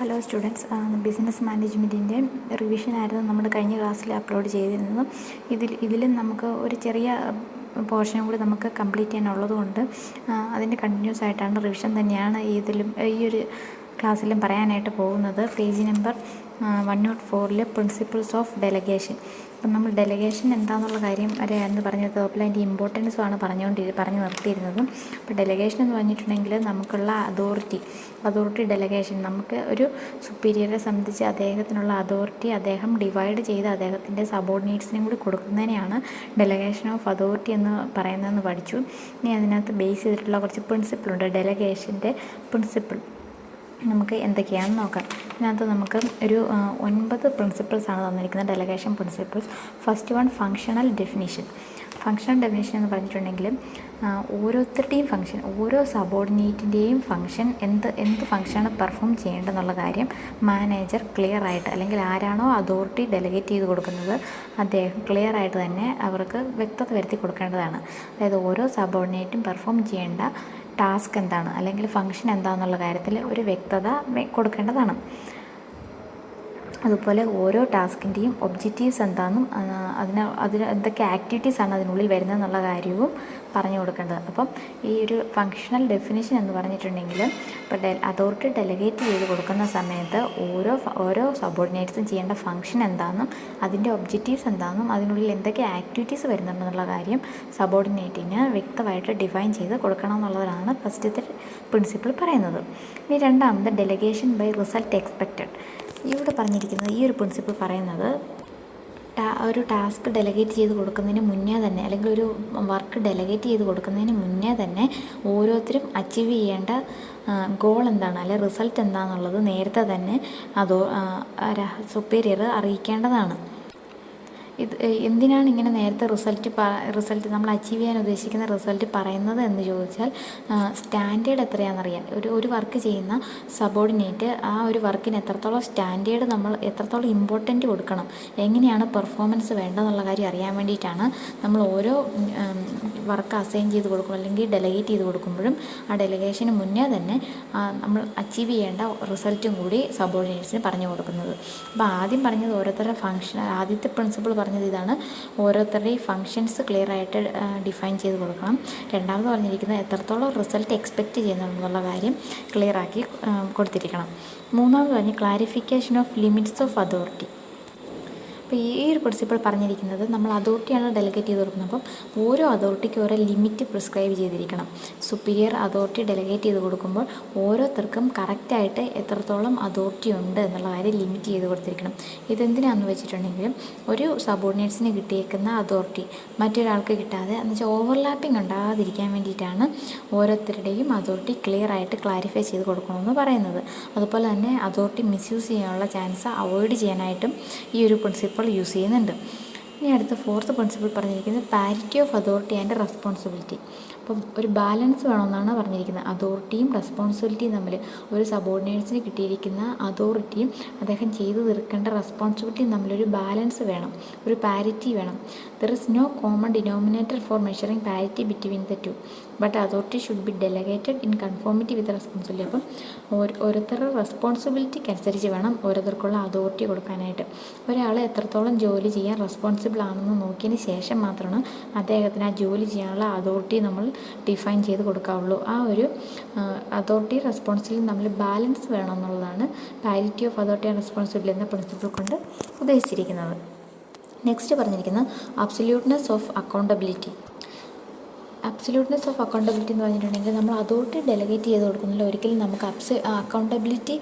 Hello students, business മാനേജ്മെൻറ്റിൻ്റെ റിവിഷനായിരുന്നു നമ്മൾ കഴിഞ്ഞ ക്ലാസ്സിൽ അപ്ലോഡ് ചെയ്തിരുന്നത്. ഇതിലും നമുക്ക് ഒരു ചെറിയ പോർഷൻ കൂടി നമുക്ക് കംപ്ലീറ്റ് ചെയ്യാനുള്ളത് കൊണ്ട് അതിൻ്റെ കണ്ടിന്യൂസ് ആയിട്ടാണ് റിവിഷൻ തന്നെയാണ് ഈ ഒരു ക്ലാസ്സിലും പറയാനായിട്ട് പോകുന്നത്. Page number 104 principles of delegation. അപ്പം നമ്മൾ ഡെലഗേഷൻ എന്താണെന്നുള്ള കാര്യം വരെയായിരുന്നു പറഞ്ഞത്. അതുപോലെ അതിൻ്റെ ഇമ്പോർട്ടൻസുമാണ് പറഞ്ഞു നിർത്തിയിരുന്നത്. അപ്പോൾ ഡെലഗേഷൻ എന്ന് പറഞ്ഞിട്ടുണ്ടെങ്കിൽ നമുക്കുള്ള അതോറിറ്റി ഡെലഗേഷൻ, നമുക്ക് ഒരു സുപ്പീരിയറെ സംബന്ധിച്ച് അദ്ദേഹത്തിനുള്ള അതോറിറ്റി അദ്ദേഹം ഡിവൈഡ് ചെയ്ത് അദ്ദേഹത്തിൻ്റെ സബോർഡിനേറ്റ്സിനും കൂടി കൊടുക്കുന്നതിനെയാണ് ഡെലഗേഷൻ ഓഫ് അതോറിറ്റി എന്ന് പറയുന്നതെന്ന് പഠിച്ചു. ഇനി അതിനകത്ത് ബേസ് ചെയ്തിട്ടുള്ള കുറച്ച് പ്രിൻസിപ്പിളുണ്ട്. ഡെലഗേഷൻ്റെ പ്രിൻസിപ്പിൾ നമുക്ക് എന്തൊക്കെയാണെന്ന് നോക്കാം. ഇതിനകത്ത് നമുക്ക് ഒരു 9 പ്രിൻസിപ്പിൾസാണ് തന്നിരിക്കുന്നത്, delegation principles. First one, functional definition എന്ന് പറഞ്ഞിട്ടുണ്ടെങ്കിൽ ഓരോരുത്തരുടെയും ഫങ്ഷൻ, ഓരോ സബോർഡിനേറ്റിൻ്റെയും ഫങ്ഷൻ എന്ത് ഫങ്ഷനാണ് പെർഫോം ചെയ്യേണ്ടതെന്നുള്ള കാര്യം മാനേജർ ക്ലിയർ ആയിട്ട്, അല്ലെങ്കിൽ ആരാണോ അതോറിറ്റി ഡെലഗേറ്റ് ചെയ്ത് കൊടുക്കുന്നത് അദ്ദേഹം ക്ലിയർ ആയിട്ട് തന്നെ അവർക്ക് വ്യക്തത വരുത്തി കൊടുക്കേണ്ടതാണ്. അതായത് ഓരോ സബോർഡിനേറ്റും പെർഫോം ചെയ്യേണ്ട ടാസ്ക് എന്താണ്, അല്ലെങ്കിൽ ഫങ്ഷൻ എന്താണെന്നുള്ള കാര്യത്തിൽ ഒരു വ്യക്തത കൊടുക്കേണ്ടതാണ്. അതുപോലെ ഓരോ ടാസ്കിൻ്റെയും ഒബ്ജക്റ്റീവ്സ് എന്താണെന്നും അതിന് എന്തൊക്കെ ആക്ടിവിറ്റീസാണ് അതിനുള്ളിൽ വരുന്നതെന്നുള്ള കാര്യവും പറഞ്ഞു കൊടുക്കേണ്ടത്. അപ്പം ഈ ഒരു ഫങ്ഷണൽ ഡെഫിനിഷൻ എന്ന് പറഞ്ഞിട്ടുണ്ടെങ്കിൽ ഇപ്പോൾ അതോറിറ്റി ഡെലഗേറ്റ് ചെയ്ത് കൊടുക്കുന്ന സമയത്ത് ഓരോ സബോർഡിനേറ്റ്സും ചെയ്യേണ്ട ഫങ്ഷൻ എന്താണെന്നും അതിൻ്റെ ഒബ്ജക്റ്റീവ്സ് എന്താണെന്നും അതിനുള്ളിൽ എന്തൊക്കെ ആക്ടിവിറ്റീസ് വരുന്നുണ്ടെന്നുള്ള കാര്യം സബോർഡിനേറ്റിന് വ്യക്തമായിട്ട് ഡിഫൈൻ ചെയ്ത് കൊടുക്കണം എന്നുള്ളതാണ് ഫസ്റ്റത്തെ പ്രിൻസിപ്പിൾ പറയുന്നത്. ഇനി രണ്ടാമത്, ഡെലഗേഷൻ ബൈ റിസൾട്ട് എക്സ്പെക്റ്റഡ്. ഇവിടെ പറഞ്ഞിരിക്കുന്നത് ഈ ഒരു പ്രിൻസിപ്പിൾ പറയുന്നത് ഒരു ടാസ്ക് ഡെലഗേറ്റ് ചെയ്ത് കൊടുക്കുന്നതിന് മുന്നേ തന്നെ, അല്ലെങ്കിൽ ഒരു വർക്ക് ഡെലഗേറ്റ് ചെയ്ത് കൊടുക്കുന്നതിന് മുന്നേ തന്നെ ഓരോരുത്തരും അച്ചീവ് ചെയ്യേണ്ട ഗോൾ എന്താണ്, അല്ലെങ്കിൽ റിസൾട്ട് എന്താണെന്നുള്ളത് നേരത്തെ തന്നെ സുപ്പീരിയർ അറിയിക്കേണ്ടതാണ്. എന്തിനാണ് ഇങ്ങനെ നേരത്തെ റിസൾട്ട് നമ്മൾ അച്ചീവ് ചെയ്യാൻ ഉദ്ദേശിക്കുന്ന റിസൾട്ട് പറയുന്നത് എന്ന് ചോദിച്ചാൽ, സ്റ്റാൻഡേർഡ് എത്രയാണെന്നറിയാൻ. ഒരു വർക്ക് ചെയ്യുന്ന സബോർഡിനേറ്റ് ആ ഒരു വർക്കിന് എത്രത്തോളം സ്റ്റാൻഡേർഡ്, നമ്മൾ എത്രത്തോളം ഇമ്പോർട്ടൻ്റ് കൊടുക്കണം, എങ്ങനെയാണ് പെർഫോമൻസ് വേണ്ടതെന്നുള്ള കാര്യം അറിയാൻ വേണ്ടിയിട്ടാണ് നമ്മൾ ഓരോ വർക്ക് അസൈൻ ചെയ്ത് കൊടുക്കും അല്ലെങ്കിൽ ഡെലഗേറ്റ് ചെയ്ത് കൊടുക്കുമ്പോഴും ആ ഡെലഗേഷന് മുന്നേ തന്നെ നമ്മൾ അച്ചീവ് ചെയ്യേണ്ട റിസൾട്ടും കൂടി സബോർഡിനേറ്റ്സിന് പറഞ്ഞു കൊടുക്കുന്നത്. അപ്പോൾ ആദ്യം പറഞ്ഞത് ഓരോരുത്തരുടെ ഫങ്ഷൻ, ആദ്യത്തെ പ്രിൻസിപ്പിൾ പറഞ്ഞത് ഇതാണ്, ഓരോരുത്തരുടെയും ഫങ്ഷൻസ് ക്ലിയർ ആയിട്ട് ഡിഫൈൻ ചെയ്ത് കൊടുക്കണം. രണ്ടാമത് പറഞ്ഞിരിക്കുന്നത് എത്രത്തോളം റിസൾട്ട് എക്സ്പെക്റ്റ് ചെയ്യുന്നുണ്ടെന്നുള്ള കാര്യം ക്ലിയർ ആക്കി കൊടുത്തിരിക്കണം. മൂന്നാമത് പറഞ്ഞ് clarification of limits of authority. അപ്പോൾ ഈ ഒരു പ്രിൻസിപ്പിൾ പറഞ്ഞിരിക്കുന്നത് നമ്മൾ അതോറിറ്റിയാണ് ഡെലഗേറ്റ് ചെയ്ത് കൊടുക്കുന്നത്. അപ്പം ഓരോ അതോറിറ്റിക്കും ഓരോ ലിമിറ്റ് പ്രിസ്ക്രൈബ് ചെയ്തിരിക്കണം. സുപ്പീരിയർ അതോറിറ്റി ഡെലഗേറ്റ് ചെയ്ത് കൊടുക്കുമ്പോൾ ഓരോരുത്തർക്കും കറക്റ്റായിട്ട് എത്രത്തോളം അതോറിറ്റി ഉണ്ട് എന്നുള്ള കാര്യം ലിമിറ്റ് ചെയ്ത് കൊടുത്തിരിക്കണം. ഇതെന്തിനാണെന്ന് വെച്ചിട്ടുണ്ടെങ്കിൽ ഒരു സബോർഡിനേറ്റ്സിന് കിട്ടിയേക്കുന്ന അതോറിറ്റി മറ്റൊരാൾക്ക് കിട്ടാതെ, എന്നുവെച്ചാൽ ഓവർലാപ്പിംഗ് ഉണ്ടാകാതിരിക്കാൻ വേണ്ടിയിട്ടാണ് ഓരോരുത്തരുടെയും അതോറിറ്റി ക്ലിയർ ആയിട്ട് ക്ലാരിഫൈ ചെയ്ത് കൊടുക്കണമെന്ന് പറയുന്നത്. അതുപോലെ തന്നെ അതോറിറ്റി മിസ്യൂസ് ചെയ്യാനുള്ള ചാൻസ് അവോയ്ഡ് ചെയ്യാനായിട്ടും ഈ ഒരു പ്രിൻസിപ്പിൾ യൂസ് ചെയ്യുന്നുണ്ട്. ഇനി അടുത്ത ഫോർത്ത് പ്രിൻസിപ്പിൾ പറഞ്ഞിരിക്കുന്നത് parity of authority and responsibility. അപ്പം ഒരു ബാലൻസ് വേണമെന്നാണ് പറഞ്ഞിരിക്കുന്നത്. അതോറിറ്റിയും റെസ്പോൺസിബിലിറ്റിയും തമ്മിൽ, ഒരു സബോർഡിനേറ്റ്സിന് കിട്ടിയിരിക്കുന്ന അതോറിറ്റിയും അദ്ദേഹം ചെയ്തു തീർക്കേണ്ട റെസ്പോൺസിബിലിറ്റിയും തമ്മിലൊരു ബാലൻസ് വേണം, ഒരു പാരിറ്റി വേണം. There is no common denominator for measuring parity between the two, but authority should be delegated in conformity with responsibility. അപ്പം ഓരോരുത്തരുടെ റെസ്പോൺസിബിലിറ്റിക്ക് അനുസരിച്ച് വേണം ഓരോരുത്തർക്കുള്ള അതോറിറ്റി കൊടുക്കാനായിട്ട്. ഒരാൾ എത്രത്തോളം ജോലി ചെയ്യാൻ റെസ്പോൺസിബിൾ ആണെന്ന് നോക്കിയതിന് ശേഷം മാത്രമാണ് അദ്ദേഹത്തിന് ആ ജോലി ചെയ്യാനുള്ള അതോറിറ്റി നമ്മൾ ഡിഫൈൻ ചെയ്ത് കൊടുക്കാവുള്ളൂ. ആ ഒരു അതോറിറ്റി റെസ്പോൺസിബിലിറ്റി തമ്മിൽ ബാലൻസ് വേണം എന്നുള്ളതാണ് parity of authority and responsibility എന്ന പ്രിൻസിപ്പിൾ കൊണ്ട് ഉദ്ദേശിച്ചിരിക്കുന്നത്. നെക്സ്റ്റ് പറഞ്ഞിരിക്കുന്നത് അബ്സല്യൂട്ട്നെസ് ഓഫ് അക്കൗണ്ടബിലിറ്റി. അബ്സല്യൂട്ട്നെസ് ഓഫ് അക്കൗണ്ടബിലിറ്റി എന്ന് പറഞ്ഞിട്ടുണ്ടെങ്കിൽ നമ്മൾ അതോറിറ്റി ഡെലഗേറ്റ് ചെയ്ത് കൊടുക്കുന്നില്ല, ഒരിക്കലും നമുക്ക് അക്കൗണ്ടബിലിറ്റി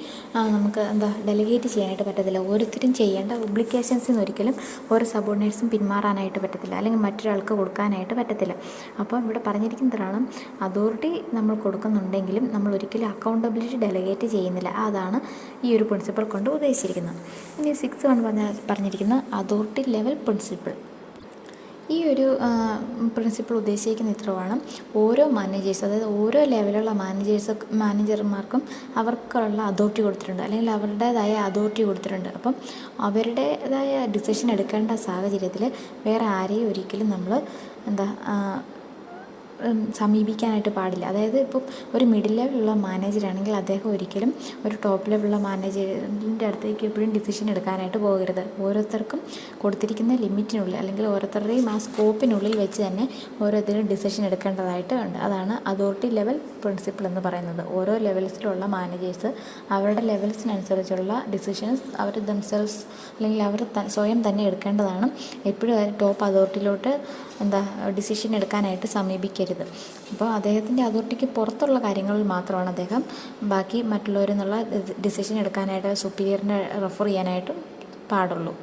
നമുക്ക് ഡെലഗേറ്റ് ചെയ്യാനായിട്ട് പറ്റത്തില്ല. ഓരോരുത്തരും ചെയ്യേണ്ട ഒബ്ലിഗേഷൻസിൽ നിന്ന് ഒരിക്കലും ഓരോ സബോർഡിനേറ്റ്സും പിന്മാറാനായിട്ട് പറ്റത്തില്ല, അല്ലെങ്കിൽ മറ്റൊരാൾക്ക് കൊടുക്കാനായിട്ട് പറ്റത്തില്ല. അപ്പോൾ ഇവിടെ പറഞ്ഞിരിക്കുന്നതാണ്, അതോറിറ്റി നമ്മൾ കൊടുക്കുന്നുണ്ടെങ്കിലും നമ്മൾ ഒരിക്കലും അക്കൗണ്ടബിലിറ്റി ഡെലഗേറ്റ് ചെയ്യുന്നില്ല. അതാണ് ഈ ഒരു പ്രിൻസിപ്പിൾ കൊണ്ട് ഉദ്ദേശിച്ചിരിക്കുന്നത്. ഇനി 6 പറഞ്ഞിരിക്കുന്ന അതോറിറ്റി ലെവൽ പ്രിൻസിപ്പിൾ. ഈ ഒരു പ്രിൻസിപ്പിൾ ഉദ്ദേശിക്കുന്ന ഇത്രമാണ്, ഓരോ മാനേജേഴ്സ്, അതായത് ഓരോ ലെവലുള്ള മാനേജർമാർക്കും അവർക്കുള്ള അതോറിറ്റി കൊടുത്തിട്ടുണ്ട്, അല്ലെങ്കിൽ അവരുടേതായ അതോറിറ്റി കൊടുത്തിട്ടുണ്ട്. അപ്പം അവരുടേതായ ഡിസിഷൻ എടുക്കേണ്ട സാഹചര്യത്തിൽ വേറെ ആരെയും ഒരിക്കലും നമ്മൾ സമീപിക്കാനായിട്ട് പാടില്ല. അതായത് ഇപ്പം ഒരു മിഡിൽ ലെവലുള്ള മാനേജറാണെങ്കിൽ അദ്ദേഹം ഒരിക്കലും ഒരു ടോപ്പ് ലെവലുള്ള മാനേജറിൻ്റെ അടുത്തേക്ക് എപ്പോഴും ഡിസിഷൻ എടുക്കാനായിട്ട് പോകരുത്. ഓരോരുത്തർക്കും കൊടുത്തിരിക്കുന്ന ലിമിറ്റിനുള്ളിൽ അല്ലെങ്കിൽ ഓരോരുത്തരുടെയും ആ സ്കോപ്പിനുള്ളിൽ വെച്ച് തന്നെ ഓരോരുത്തരും ഡിസിഷൻ എടുക്കേണ്ടതായിട്ട് ഉണ്ട്. അതാണ് അതോറിറ്റി ലെവൽ പ്രിൻസിപ്പിൾ എന്ന് പറയുന്നത്. ഓരോ ലെവൽസിലുള്ള മാനേജേഴ്സ് അവരുടെ ലെവൽസിനനുസരിച്ചുള്ള ഡിസിഷൻസ് അവർ ദംസെൽസ് അല്ലെങ്കിൽ അവർ സ്വയം തന്നെ എടുക്കേണ്ടതാണ്. എപ്പോഴും ടോപ്പ് അതോറിറ്റിയിലോട്ട് ഡിസിഷൻ എടുക്കാനായിട്ട് സമീപിക്കരുത്. അപ്പോൾ അദ്ദേഹത്തിൻ്റെ അതോറിറ്റിക്ക് പുറത്തുള്ള കാര്യങ്ങളിൽ മാത്രമാണ് അദ്ദേഹം ബാക്കി മറ്റുള്ളവരിൽ നിന്നുള്ള ഡിസിഷൻ എടുക്കാനായിട്ട് സുപ്പീരിയറിനെ റെഫർ ചെയ്യാനായിട്ടും പാടുള്ളൂ.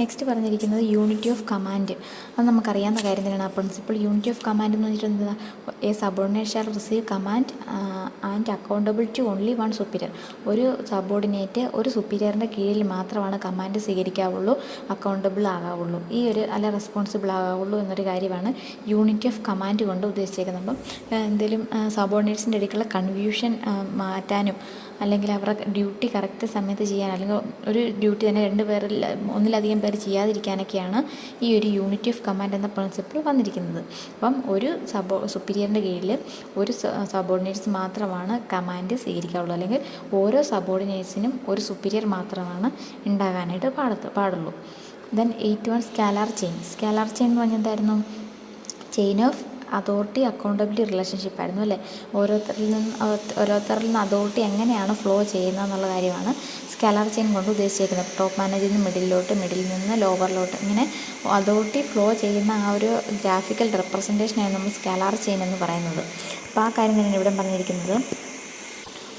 നെക്സ്റ്റ് പറഞ്ഞിരിക്കുന്നത് യൂണിറ്റി ഓഫ് കമാൻഡ്. അത് നമുക്കറിയാവുന്ന കാര്യം തന്നെയാണ്. ആ പ്രിൻസിപ്പിൾ യൂണിറ്റി ഓഫ് കമാൻഡ് എന്ന് പറഞ്ഞിട്ട് a subordinate shall receive command and accountable to only one superior. ഒരു സബോർഡിനേറ്റ് ഒരു സുപ്പീരിയറിൻ്റെ കീഴിൽ മാത്രമാണ് കമാൻഡ് സ്വീകരിക്കാവുള്ളൂ, അക്കൗണ്ടബിൾ ആകാവുള്ളൂ, അല്ല റെസ്പോൺസിബിൾ ആകാവുള്ളൂ എന്നൊരു കാര്യമാണ് യൂണിറ്റി ഓഫ് കമാൻഡ് കൊണ്ട് ഉദ്ദേശിച്ചേക്കുന്നത്. അപ്പം എന്തെങ്കിലും സബോർഡിനേറ്റ്സിൻ്റെ ഇടയ്ക്കുള്ള കൺഫ്യൂഷൻ മാറ്റാനും അല്ലെങ്കിൽ അവരുടെ ഡ്യൂട്ടി കറക്റ്റ് സമയത്ത് ചെയ്യാൻ, അല്ലെങ്കിൽ ഒരു ഡ്യൂട്ടി തന്നെ ഒന്നിലധികം പേർ ചെയ്യാതിരിക്കാനൊക്കെയാണ് ഈ ഒരു യൂണിറ്റി ഓഫ് കമാൻഡ് എന്ന പ്രിൻസിപ്പിൾ വന്നിരിക്കുന്നത്. അപ്പം ഒരു സുപ്പീരിയറിൻ്റെ കീഴിൽ ഒരു സബോർഡിനേറ്റ്സ് മാത്രമാണ് കമാൻഡ് സ്വീകരിക്കാവുള്ളൂ, അല്ലെങ്കിൽ ഓരോ സബോർഡിനേറ്റ്സിനും ഒരു സുപ്പീരിയർ മാത്രമാണ് ഉണ്ടാകാനായിട്ട് പാടുള്ളൂ. Then 8.1 scalar chain. Scalar chain എന്ന് പറഞ്ഞാൽ എന്തായിരുന്നു? Chain of authority accountability relationship ആയിരുന്നു അല്ലേ. ഓരോരുത്തരിൽ നിന്ന് അതോറിറ്റി എങ്ങനെയാണ് ഫ്ലോ ചെയ്യുന്നത് എന്നുള്ള കാര്യമാണ് സ്കാലാർ ചെയിൻ കൊണ്ട് ഉദ്ദേശിച്ചിരിക്കുന്നത്. ടോപ്പ് മാനേജറിൽ നിന്ന് മിഡിൽ നിന്ന് ലോവറിലോട്ട് ഇങ്ങനെ അതോറിറ്റി ഫ്ലോ ചെയ്യുന്ന ആ ഒരു ഗ്രാഫിക്കൽ റെപ്രസെൻറ്റേഷനാണ് നമ്മൾ സ്കാലാർ ചെയിൻ എന്ന് പറയുന്നത്. അപ്പോൾ ആ കാര്യം തന്നെയാണ് ഇവിടെ പറഞ്ഞിരിക്കുന്നത്.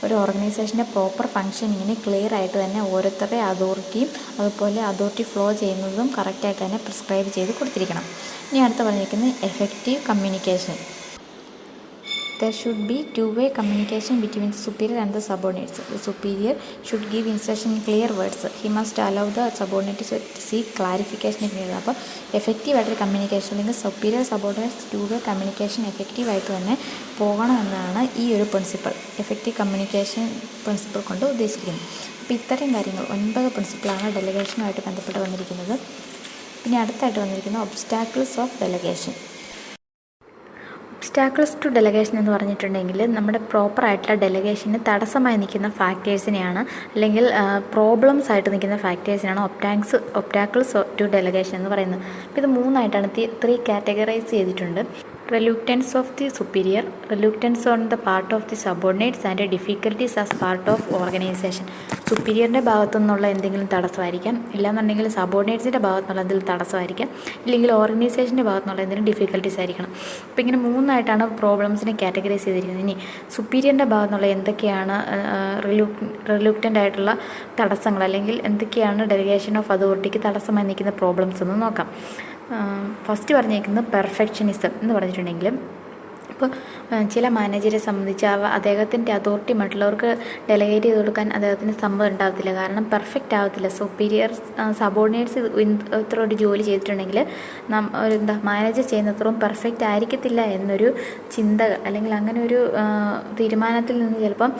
ഒരു ഓർഗനൈസേഷൻ്റെ പ്രോപ്പർ ഫങ്ഷനിങ്ങിന് ക്ലിയർ ആയിട്ട് തന്നെ ഓരോരുത്തരുടെ അതോറിറ്റിയും അതുപോലെ അതോറിറ്റി ഫ്ലോ ചെയ്യുന്നതും കറക്റ്റായിട്ട് തന്നെ പ്രിസ്ക്രൈബ് ചെയ്ത് കൊടുത്തിരിക്കണം. ഇനി അടുത്ത് പറഞ്ഞിരിക്കുന്നത് effective communication. There should be two-way communication between the superior and the subordinates. The superior should give instruction in clear words. He must allow the subordinates to seek clarification if needed. അപ്പോൾ എഫക്റ്റീവായിട്ടൊരു communication അല്ലെങ്കിൽ superior subordinates two way communication എഫക്റ്റീവായിട്ട് തന്നെ പോകണമെന്നാണ് ഈ ഒരു principle, effective communication principle കൊണ്ട് ഉദ്ദേശിക്കുന്നത്. അപ്പോൾ ഇത്തരം കാര്യങ്ങൾ 9 പ്രിൻസിപ്പിളാണ് ഡെലിഗേഷനുമായിട്ട് ബന്ധപ്പെട്ട് വന്നിരിക്കുന്നത്. പിന്നെ അടുത്തായിട്ട് വന്നിരിക്കുന്നത് obstacles of delegation. Obstacles to delegation എന്ന് പറഞ്ഞിട്ടുണ്ടെങ്കിൽ നമ്മുടെ പ്രോപ്പറായിട്ടുള്ള ഡെലഗേഷന് തടസ്സമായി നിൽക്കുന്ന ഫാക്ടേഴ്സിനെയാണ്, അല്ലെങ്കിൽ പ്രോബ്ലംസ് ആയിട്ട് നിൽക്കുന്ന ഫാക്ടേഴ്സിനാണ് ഒബ്സ്റ്റാക്കിൾസ് ടു ഡെലഗേഷൻ എന്ന് പറയുന്നത്. അപ്പോൾ ഇത് 3ആയിട്ടാണ് 3 കാറ്റഗറൈസ് ചെയ്തിട്ടുണ്ട്. reluctance of the superior, reluctance on the part of the subordinates and difficulties as part of organization. സുപ്പീരിയറിൻ്റെ ഭാഗത്തു നിന്നുള്ള എന്തെങ്കിലും തടസ്സമായിരിക്കാം, ഇല്ലാന്നുണ്ടെങ്കിൽ സബോർഡിനേറ്റ്സിൻ്റെ ഭാഗത്തു നിന്നുള്ള എന്തെങ്കിലും തടസ്സമായിരിക്കാം, ഇല്ലെങ്കിൽ ഓർഗനൈസേഷൻ്റെ ഭാഗത്തു നിന്നുള്ള എന്തെങ്കിലും ഡിഫിക്കൽട്ടീസ് ആയിരിക്കണം. അപ്പോൾ ഇങ്ങനെ 3ആയിട്ടാണ് പ്രോബ്ലംസിനെ കാറ്റഗറൈസ് ചെയ്തിരിക്കുന്നത്. ഇനി സുപ്പീരിയറിൻ്റെ ഭാഗത്തു നിന്നുള്ള എന്തൊക്കെയാണ് റിലുക്റ്റൻ്റ് ആയിട്ടുള്ള തടസ്സങ്ങൾ, അല്ലെങ്കിൽ എന്തൊക്കെയാണ് ഡെലിഗേഷൻ ഓഫ് അതോറിറ്റിക്ക് തടസ്സമായി നിൽക്കുന്ന പ്രോബ്ലംസ് എന്ന് നോക്കാം. ഫസ്റ്റ് പറഞ്ഞേക്കുന്നത് പെർഫെക്ഷനിസം എന്ന് പറഞ്ഞിട്ടുണ്ടെങ്കിൽ, ഇപ്പോൾ ചില മാനേജരെ സംബന്ധിച്ച് അദ്ദേഹത്തിൻ്റെ അതോറിറ്റി മറ്റുള്ളവർക്ക് ഡെലിഗേറ്റ് ചെയ്ത് കൊടുക്കാൻ അദ്ദേഹത്തിന് സമ്മതം ഉണ്ടാകത്തില്ല. കാരണം പെർഫെക്റ്റ് ആകത്തില്ല. സുപ്പീരിയർ സബോർഡിനേറ്റ്സ് ഇത്ര ഒരു ജോലി ചെയ്തിട്ടുണ്ടെങ്കിൽ മാനേജർ ചെയ്യുന്നത്രയും പെർഫെക്റ്റ് ആയിരിക്കത്തില്ല എന്നൊരു ചിന്ത, അല്ലെങ്കിൽ അങ്ങനെ ഒരു തീരുമാനത്തിൽ നിന്ന് ചിലപ്പം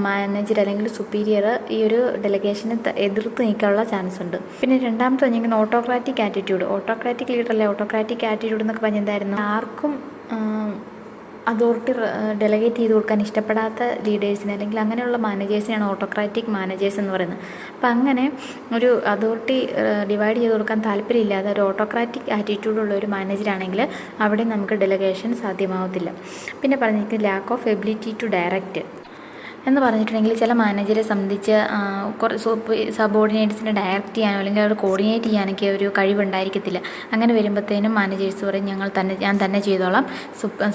മാനേജർ അല്ലെങ്കിൽ സുപ്പീരിയർ ഈ ഒരു ഡെലിഗേഷനെ എതിർത്ത് നിൽക്കാനുള്ള ചാൻസ് ഉണ്ട്. പിന്നെ രണ്ടാമത്തെ പറഞ്ഞിരിക്കുന്ന ഓട്ടോക്രാറ്റിക് ആറ്റിറ്റ്യൂഡ്. ഓട്ടോക്രാറ്റിക് ലീഡർ അല്ലേ, ഓട്ടോക്രാറ്റിക് ആറ്റിറ്റ്യൂഡ് എന്നൊക്കെ പറഞ്ഞാൽ എന്തായിരുന്നു? ആർക്കും അതോറിറ്റി ഡെലഗേറ്റ് ചെയ്ത് കൊടുക്കാൻ ഇഷ്ടപ്പെടാത്ത ലീഡേഴ്സിനെ, അല്ലെങ്കിൽ അങ്ങനെയുള്ള മാനേജേഴ്സിനെയാണ് ഓട്ടോക്രാറ്റിക് മാനേജേഴ്സ് എന്ന് പറയുന്നത്. അപ്പം അങ്ങനെ ഒരു അതോറിറ്റി ഡിവൈഡ് ചെയ്ത് കൊടുക്കാൻ താല്പര്യമില്ലാതെ ഒരു ഓട്ടോക്രാറ്റിക് ആറ്റിറ്റ്യൂഡുള്ള ഒരു മാനേജറാണെങ്കിൽ അവിടെ നമുക്ക് ഡെലഗേഷൻ സാധ്യമാവത്തില്ല. പിന്നെ പറഞ്ഞിരിക്കുന്നത് lack of ability to direct എന്ന് പറഞ്ഞിട്ടുണ്ടെങ്കിൽ, ചില മാനേജരെ സംബന്ധിച്ച് സബോർഡിനേറ്റ്സിനെ ഡയറക്റ്റ് ചെയ്യാനോ അല്ലെങ്കിൽ അവർ കോർഡിനേറ്റ് ചെയ്യാനൊക്കെ ഒരു കഴിവുണ്ടായിരിക്കത്തില്ല. അങ്ങനെ വരുമ്പോഴത്തേനും മാനേജേഴ്സ് പറയും ഞാൻ തന്നെ ചെയ്തോളാം,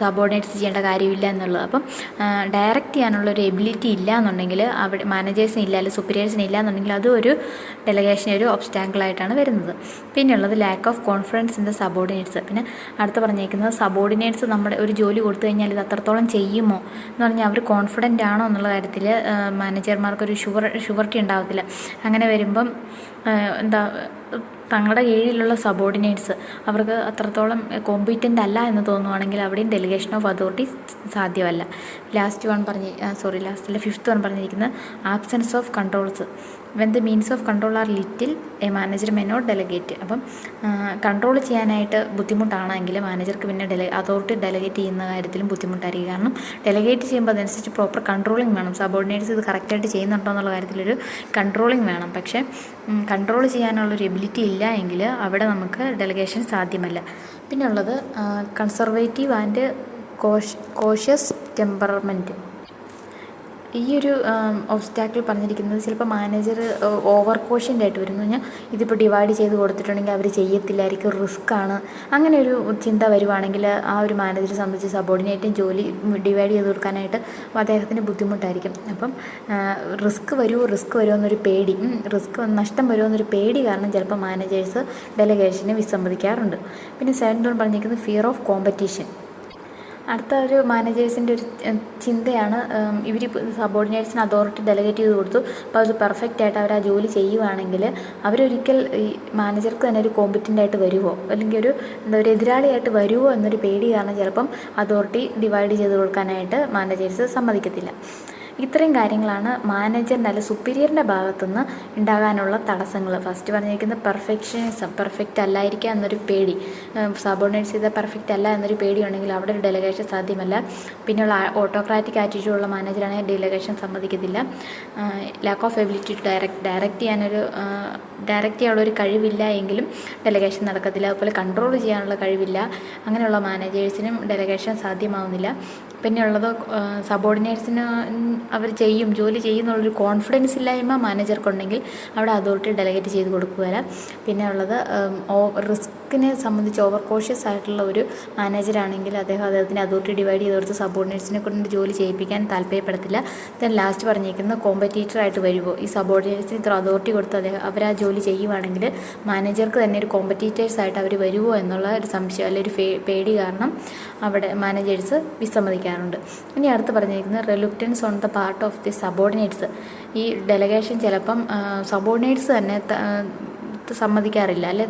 സബോർഡിനേറ്റ്സ് ചെയ്യേണ്ട കാര്യമില്ല എന്നുള്ളത്. അപ്പം ഡയറക്റ്റ് ചെയ്യാനുള്ള ഒരു എബിലിറ്റി ഇല്ല എന്നുണ്ടെങ്കിൽ, അവിടെ മാനേജേഴ്സിന് ഇല്ല അല്ലെങ്കിൽ സുപ്പീരിയേഴ്സിന് ഇല്ല എന്നുണ്ടെങ്കിൽ അതും ഒരു ഡെലഗേഷൻ ഒരു ഒബ്സ്റ്റാക്കിളായിട്ടാണ് വരുന്നത്. പിന്നെയുള്ളത് lack of confidence in the subordinates. പിന്നെ അടുത്ത് പറഞ്ഞേക്കുന്നത് സബോർഡിനേറ്റ്സ് നമ്മുടെ ഒരു ജോലി കൊടുത്തു കഴിഞ്ഞാൽ ഇത് അത്രത്തോളം ചെയ്യുമോ എന്ന് പറഞ്ഞാൽ അവർ കോൺഫിഡൻ്റ് ആണോ എന്നുള്ള കാര്യത്തിൽ മാനേജർമാർക്കൊരു ഷുവർട്ടി ഉണ്ടാകത്തില്ല. അങ്ങനെ വരുമ്പം തങ്ങളുടെ കീഴിലുള്ള സബോർഡിനേറ്റ്സ് അവർക്ക് അത്രത്തോളം കോമ്പീറ്റൻ്റ് അല്ല എന്ന് തോന്നുവാണെങ്കിൽ അവിടെയും ഡെലിഗേഷൻ ഓഫ് അതോറിറ്റി സാധ്യമല്ല. ഫിഫ്ത്ത് വൺ പറഞ്ഞിരിക്കുന്നത് absence of controls. When the means of control are little a manager may not delegate. അപ്പം കൺട്രോൾ ചെയ്യാനായിട്ട് ബുദ്ധിമുട്ടാണെങ്കിൽ മാനേജർക്ക് പിന്നെ അതോറിറ്റി ഡെലഗേറ്റ് ചെയ്യുന്ന കാര്യത്തിലും ബുദ്ധിമുട്ടായിരിക്കും. കാരണം ഡെലഗേറ്റ് ചെയ്യുമ്പോൾ അതനുസരിച്ച് പ്രോപ്പർ കൺട്രോളിങ് വേണം. സബോർഡിനേറ്റ്സ് ഇത് കറക്റ്റായിട്ട് ചെയ്യുന്നുണ്ടോ എന്നുള്ള കാര്യത്തിലൊരു കൺട്രോളിങ് വേണം. പക്ഷേ കൺട്രോൾ ചെയ്യാനുള്ളൊരു എബിലിറ്റി ഇല്ല എങ്കിൽ അവിടെ നമുക്ക് ഡെലഗേഷൻ സാധ്യമല്ല. പിന്നെ ഉള്ളത് കൺസർവേറ്റീവ് ആൻഡ് കോഷ്യസ് ടെമ്പറമെൻറ്റ്. ഈ ഒരു ഒബ്സ്റ്റാക്കിൾ പറഞ്ഞിരിക്കുന്നത് ചിലപ്പോൾ മാനേജർ ഓവർ കോഷ്യൻ്റ് ആയിട്ട് വരും. എന്ന് പറഞ്ഞാൽ ഇതിപ്പോൾ ഡിവൈഡ് ചെയ്ത് കൊടുത്തിട്ടുണ്ടെങ്കിൽ അവർ ചെയ്യത്തില്ലായിരിക്കും, റിസ്ക്കാണ്, അങ്ങനെ ഒരു ചിന്ത വരുവാണെങ്കിൽ ആ ഒരു മാനേജറെ സംബന്ധിച്ച് സബോർഡിനേറ്റും ജോലി ഡിവൈഡ് ചെയ്ത് കൊടുക്കാനായിട്ട് അദ്ദേഹത്തിന് ബുദ്ധിമുട്ടായിരിക്കും. അപ്പം റിസ്ക് വരുമോ എന്നൊരു പേടി, നഷ്ടം വരുമോ എന്നൊരു പേടി കാരണം ചിലപ്പോൾ മാനേജേഴ്സ് ഡെലഗേഷന് വിസമ്മതിക്കാറുണ്ട്. പിന്നെ സെക്കൻഡ് പറഞ്ഞിരിക്കുന്നത് ഫിയർ ഓഫ് കോമ്പറ്റീഷൻ. അടുത്ത ഒരു മാനേജേഴ്സിൻ്റെ ഒരു ചിന്തയാണ്, ഇവർ സബോർഡിനേറ്റ്സിന് അതോറിറ്റി ഡെലഗേറ്റ് ചെയ്ത് കൊടുത്തു, അപ്പോൾ അത് പെർഫെക്റ്റ് ആയിട്ട് അവർ ആ ജോലി ചെയ്യുവാണെങ്കിൽ അവരൊരിക്കൽ ഈ മാനേജർക്ക് തന്നെ ഒരു കോമ്പറ്റൻ്റ് ആയിട്ട് വരുമോ അല്ലെങ്കിൽ ഒരു എതിരാളിയായിട്ട് വരുമോ എന്നൊരു പേടി കാരണം ചിലപ്പം അതോറിറ്റി ഡിവൈഡ് ചെയ്ത് കൊടുക്കാനായിട്ട് മാനേജേഴ്സ് സമ്മതിക്കത്തില്ല. ഇത്രയും കാര്യങ്ങളാണ് മാനേജറിൻ്റെ അല്ല സുപ്പീരിയറിൻ്റെ ഭാഗത്തുനിന്ന് ഉണ്ടാകാനുള്ള തടസ്സങ്ങൾ. ഫസ്റ്റ് പറഞ്ഞിരിക്കുന്നത് പെർഫെക്ഷനിസം, പെർഫെക്റ്റ് അല്ലായിരിക്കുക എന്നൊരു പേടി. സബോർഡിനേറ്റ്സ് ചെയ്താൽ പെർഫെക്റ്റ് അല്ല എന്നൊരു പേടി ഉണ്ടെങ്കിൽ അവിടെ ഒരു ഡെലഗേഷൻ സാധ്യമല്ല. പിന്നെയുള്ള ഓട്ടോക്രാറ്റിക് ആറ്റിറ്റ്യൂഡുള്ള മാനേജറാണെങ്കിൽ ഡെലഗേഷൻ സമ്മതിക്കത്തില്ല. Lack of ability to direct ചെയ്യാനുള്ളൊരു കഴിവില്ല എങ്കിലും ഡെലഗേഷൻ നടക്കത്തില്ല. അതുപോലെ കൺട്രോൾ ചെയ്യാനുള്ള കഴിവില്ല, അങ്ങനെയുള്ള മാനേജേഴ്സിനും ഡെലഗേഷൻ സാധ്യമാവുന്നില്ല. പിന്നെയുള്ളത് സബോർഡിനേറ്റ്സിന് അവർ ജോലി ചെയ്യുന്നുള്ളൊരു കോൺഫിഡൻസ് ഇല്ലായ്മ മാനേജർക്കുണ്ടെങ്കിൽ അവിടെ അതോറിറ്റി ഡെലഗേറ്റ് ചെയ്ത് കൊടുക്കുകയില്ല. പിന്നെ ഉള്ളത് റിസ്കിനെ സംബന്ധിച്ച് ഓവർ കോഷ്യസ് ആയിട്ടുള്ള ഒരു മാനേജറാണെങ്കിൽ അദ്ദേഹത്തിന് അതോറിറ്റി ഡിവൈഡ് ചെയ്ത് കൊടുത്ത് സബോർഡിനേറ്റ്സിനെ കൊണ്ട് ജോലി ചെയ്യിപ്പിക്കാൻ താല്പര്യപ്പെടത്തില്ല. ദെൻ ലാസ്റ്റ് പറഞ്ഞിരിക്കുന്നത് കോമ്പറ്റീറ്ററായിട്ട് വരുമോ, ഈ സബോർഡിനേറ്റ്സിന് ഇത്ര അതോറിറ്റി കൊടുത്ത് അവർ ആ ജോലി ചെയ്യുവാണെങ്കിൽ മാനേജർക്ക് തന്നെ ഒരു കോമ്പറ്റീറ്റേഴ്സായിട്ട് അവർ വരുമോ എന്നുള്ള ഒരു സംശയം അല്ലെങ്കിൽ ഒരു പേടി കാരണം അവിടെ മാനേജേഴ്സ് വിസമ്മതിക്കാറുണ്ട്. ഇനി അടുത്ത് പറഞ്ഞിരിക്കുന്നത് reluctance on the part of the subordinates. ഈ ഡെലഗേഷൻ ചിലപ്പം സബോർഡിനേറ്റ്സ് തന്നെ സമ്മതിക്കാറില്ല, അല്ലെ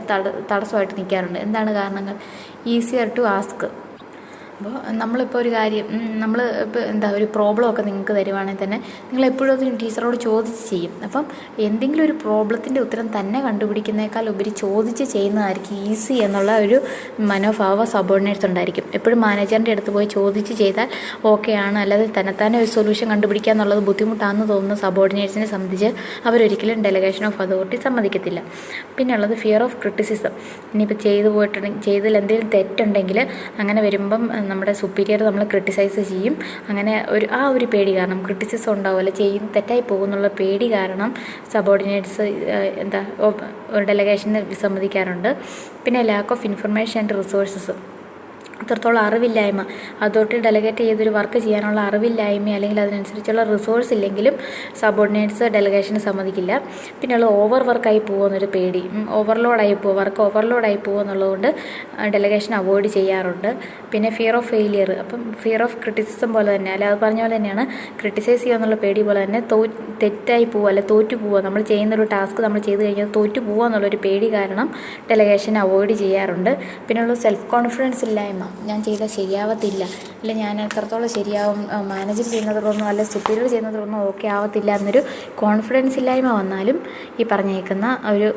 തടസ്സമായിട്ട് നിൽക്കാറുണ്ട്. എന്താണ് കാരണങ്ങൾ? Easier to ask. അപ്പോൾ നമ്മളിപ്പോൾ ഒരു കാര്യം ഇപ്പോൾ ഒരു പ്രോബ്ലമൊക്കെ നിങ്ങൾക്ക് തരുവാണെങ്കിൽ തന്നെ നിങ്ങളെപ്പോഴും അത് ടീച്ചറോട് ചോദിച്ച് ചെയ്യും. അപ്പം എന്തെങ്കിലും ഒരു പ്രോബ്ലത്തിൻ്റെ ഉത്തരം തന്നെ കണ്ടുപിടിക്കുന്നേക്കാൾ ഉപരി ചോദിച്ച് ചെയ്യുന്നതായിരിക്കും ഈസി എന്നുള്ള ഒരു മനോഭാവ സബോർഡിനേറ്റ്സ് ഉണ്ടായിരിക്കും. എപ്പോഴും മാനേജറിൻ്റെ അടുത്ത് പോയി ചോദിച്ച് ചെയ്താൽ ഓക്കെയാണ്, അല്ലാതെ തന്നെത്താനെ ഒരു സൊല്യൂഷൻ കണ്ടുപിടിക്കുക എന്നുള്ളത് ബുദ്ധിമുട്ടാണെന്ന് തോന്നുന്ന സബോർഡിനേറ്റ്സിനെ സംബന്ധിച്ച് അവരൊരിക്കലും ഡെലഗേഷൻ ഓഫ് അതോറിറ്റി സമ്മതിക്കത്തില്ല. പിന്നെ ഉള്ളത് ഫിയർ ഓഫ് ക്രിറ്റിസിസം. ഇനിയിപ്പോൾ ചെയ്തതിൽ എന്തെങ്കിലും തെറ്റുണ്ടെങ്കിൽ അങ്ങനെ വരുമ്പം നമ്മുടെ സുപ്പീരിയർ നമ്മൾ ക്രിട്ടിസൈസ് ചെയ്യും. അങ്ങനെ ഒരു പേടി കാരണം ക്രിറ്റിസിസം ഉണ്ടാവുമല്ലോ, തെറ്റായി പോകുന്നുള്ള പേടി കാരണം സബോർഡിനേറ്റ്സ് ഡെലഗേഷന് വിസമ്മതിക്കാറുണ്ട്. പിന്നെ lack of information and resources. അത്രത്തോളം അറിവില്ലായ്മ, അതോറിറ്റി ഡെലഗേറ്റ് ചെയ്തൊരു വർക്ക് ചെയ്യാനുള്ള അറിവില്ലായ്മ അല്ലെങ്കിൽ അതിനനുസരിച്ചുള്ള റിസോഴ്സ് ഇല്ലെങ്കിലും സബോർഡിനേറ്റ്സ് ഡെലഗേഷന് സമ്മതിക്കില്ല. പിന്നെയുള്ള ഓവർ വർക്കായി പോകുമെന്നൊരു പേടി, വർക്ക് ഓവർലോഡായി പോകുമെന്നുള്ളതുകൊണ്ട് ഡെലഗേഷൻ അവോയ്ഡ് ചെയ്യാറുണ്ട്. പിന്നെ ഫിയർ ഓഫ് ഫെയിലിയർ. അപ്പം ഫിയർ ഓഫ് ക്രിറ്റിസിസം പോലെ തന്നെ, അല്ല അത് പറഞ്ഞ പോലെ തന്നെയാണ് ക്രിട്ടിസൈസ് ചെയ്യുക എന്നുള്ള പേടി പോലെ തന്നെ തെറ്റായി പോവുക അല്ലെ തോറ്റു പോവുക, നമ്മൾ ചെയ്യുന്നൊരു ടാസ്ക് നമ്മൾ ചെയ്ത് കഴിഞ്ഞാൽ തോറ്റു പോവുക എന്നുള്ളൊരു പേടി കാരണം ഡെലഗേഷൻ അവോയ്ഡ് ചെയ്യാറുണ്ട്. പിന്നെയുള്ള സെൽഫ് കോൺഫിഡൻസ് ഇല്ലായ്മ, ഞാൻ ചെയ്താൽ ശരിയാവത്തില്ല, അല്ലെ ഞാൻ എത്രത്തോളം ശരിയാവും, മാനേജർ ചെയ്യുന്നതൊന്നും അല്ലെ സുപ്പീരിയർ ചെയ്യുന്നതൊന്നും ഓക്കെ ആവത്തില്ല എന്നൊരു കോൺഫിഡൻസ് ഇല്ലായ്മ വന്നാലും ഈ പറഞ്ഞേക്കുന്ന ഒരു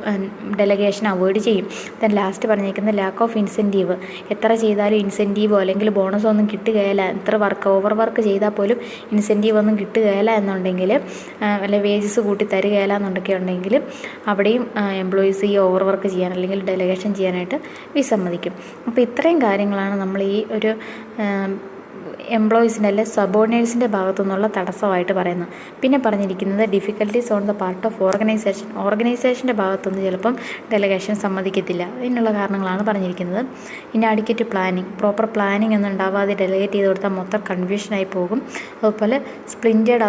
ഡെലഗേഷൻ അവോയ്ഡ് ചെയ്യും. ദെൻ ലാസ്റ്റ് പറഞ്ഞേക്കുന്ന ലാക്ക് ഓഫ് ഇൻസെൻറ്റീവ്. എത്ര ചെയ്താലും ഇൻസെൻറ്റീവോ അല്ലെങ്കിൽ ബോണസോ ഒന്നും കിട്ടുകയില്ല, എത്ര ഓവർ വർക്ക് ചെയ്താൽ പോലും ഇൻസെൻറ്റീവ് ഒന്നും കിട്ടുകയില്ല എന്നുണ്ടെങ്കിൽ, അല്ലെ വേജസ് കൂട്ടി തരികയില്ല എന്നൊക്കെ ഉണ്ടെങ്കിൽ അവിടെയും എംപ്ലോയീസ് ഈ ഓവർ വർക്ക് ചെയ്യാൻ അല്ലെങ്കിൽ ഡെലഗേഷൻ ചെയ്യാനായിട്ട് വിസമ്മതിക്കും. അപ്പോൾ ഇത്രയും കാര്യങ്ങളാണ് നമ്മൾ ഈ ഒരു എംപ്ലോയീസിൻ്റെ അല്ലെ സബോർഡിനേറ്റ്സിൻ്റെ ഭാഗത്തു നിന്നുള്ള തടസ്സമായിട്ട് പറയുന്നത്. പിന്നെ പറഞ്ഞിരിക്കുന്നത് difficulties on the part of ഓർഗനൈസേഷൻ്റെ ഭാഗത്തുനിന്ന് ചിലപ്പം ഡെലഗേഷൻ സമ്മതിക്കത്തില്ല. ഇതിനുള്ള കാരണങ്ങളാണ് പറഞ്ഞിരിക്കുന്നത്. ഇനാഡിക്വേറ്റ് പ്ലാനിങ്, പ്രോപ്പർ പ്ലാനിങ് ഒന്നും ഉണ്ടാവാതെ ഡെലഗേറ്റ് ചെയ്ത് കൊടുത്താൽ മൊത്തം കൺഫ്യൂഷനായി പോകും. അതുപോലെ സ്പ്ലിൻറ്റഡ്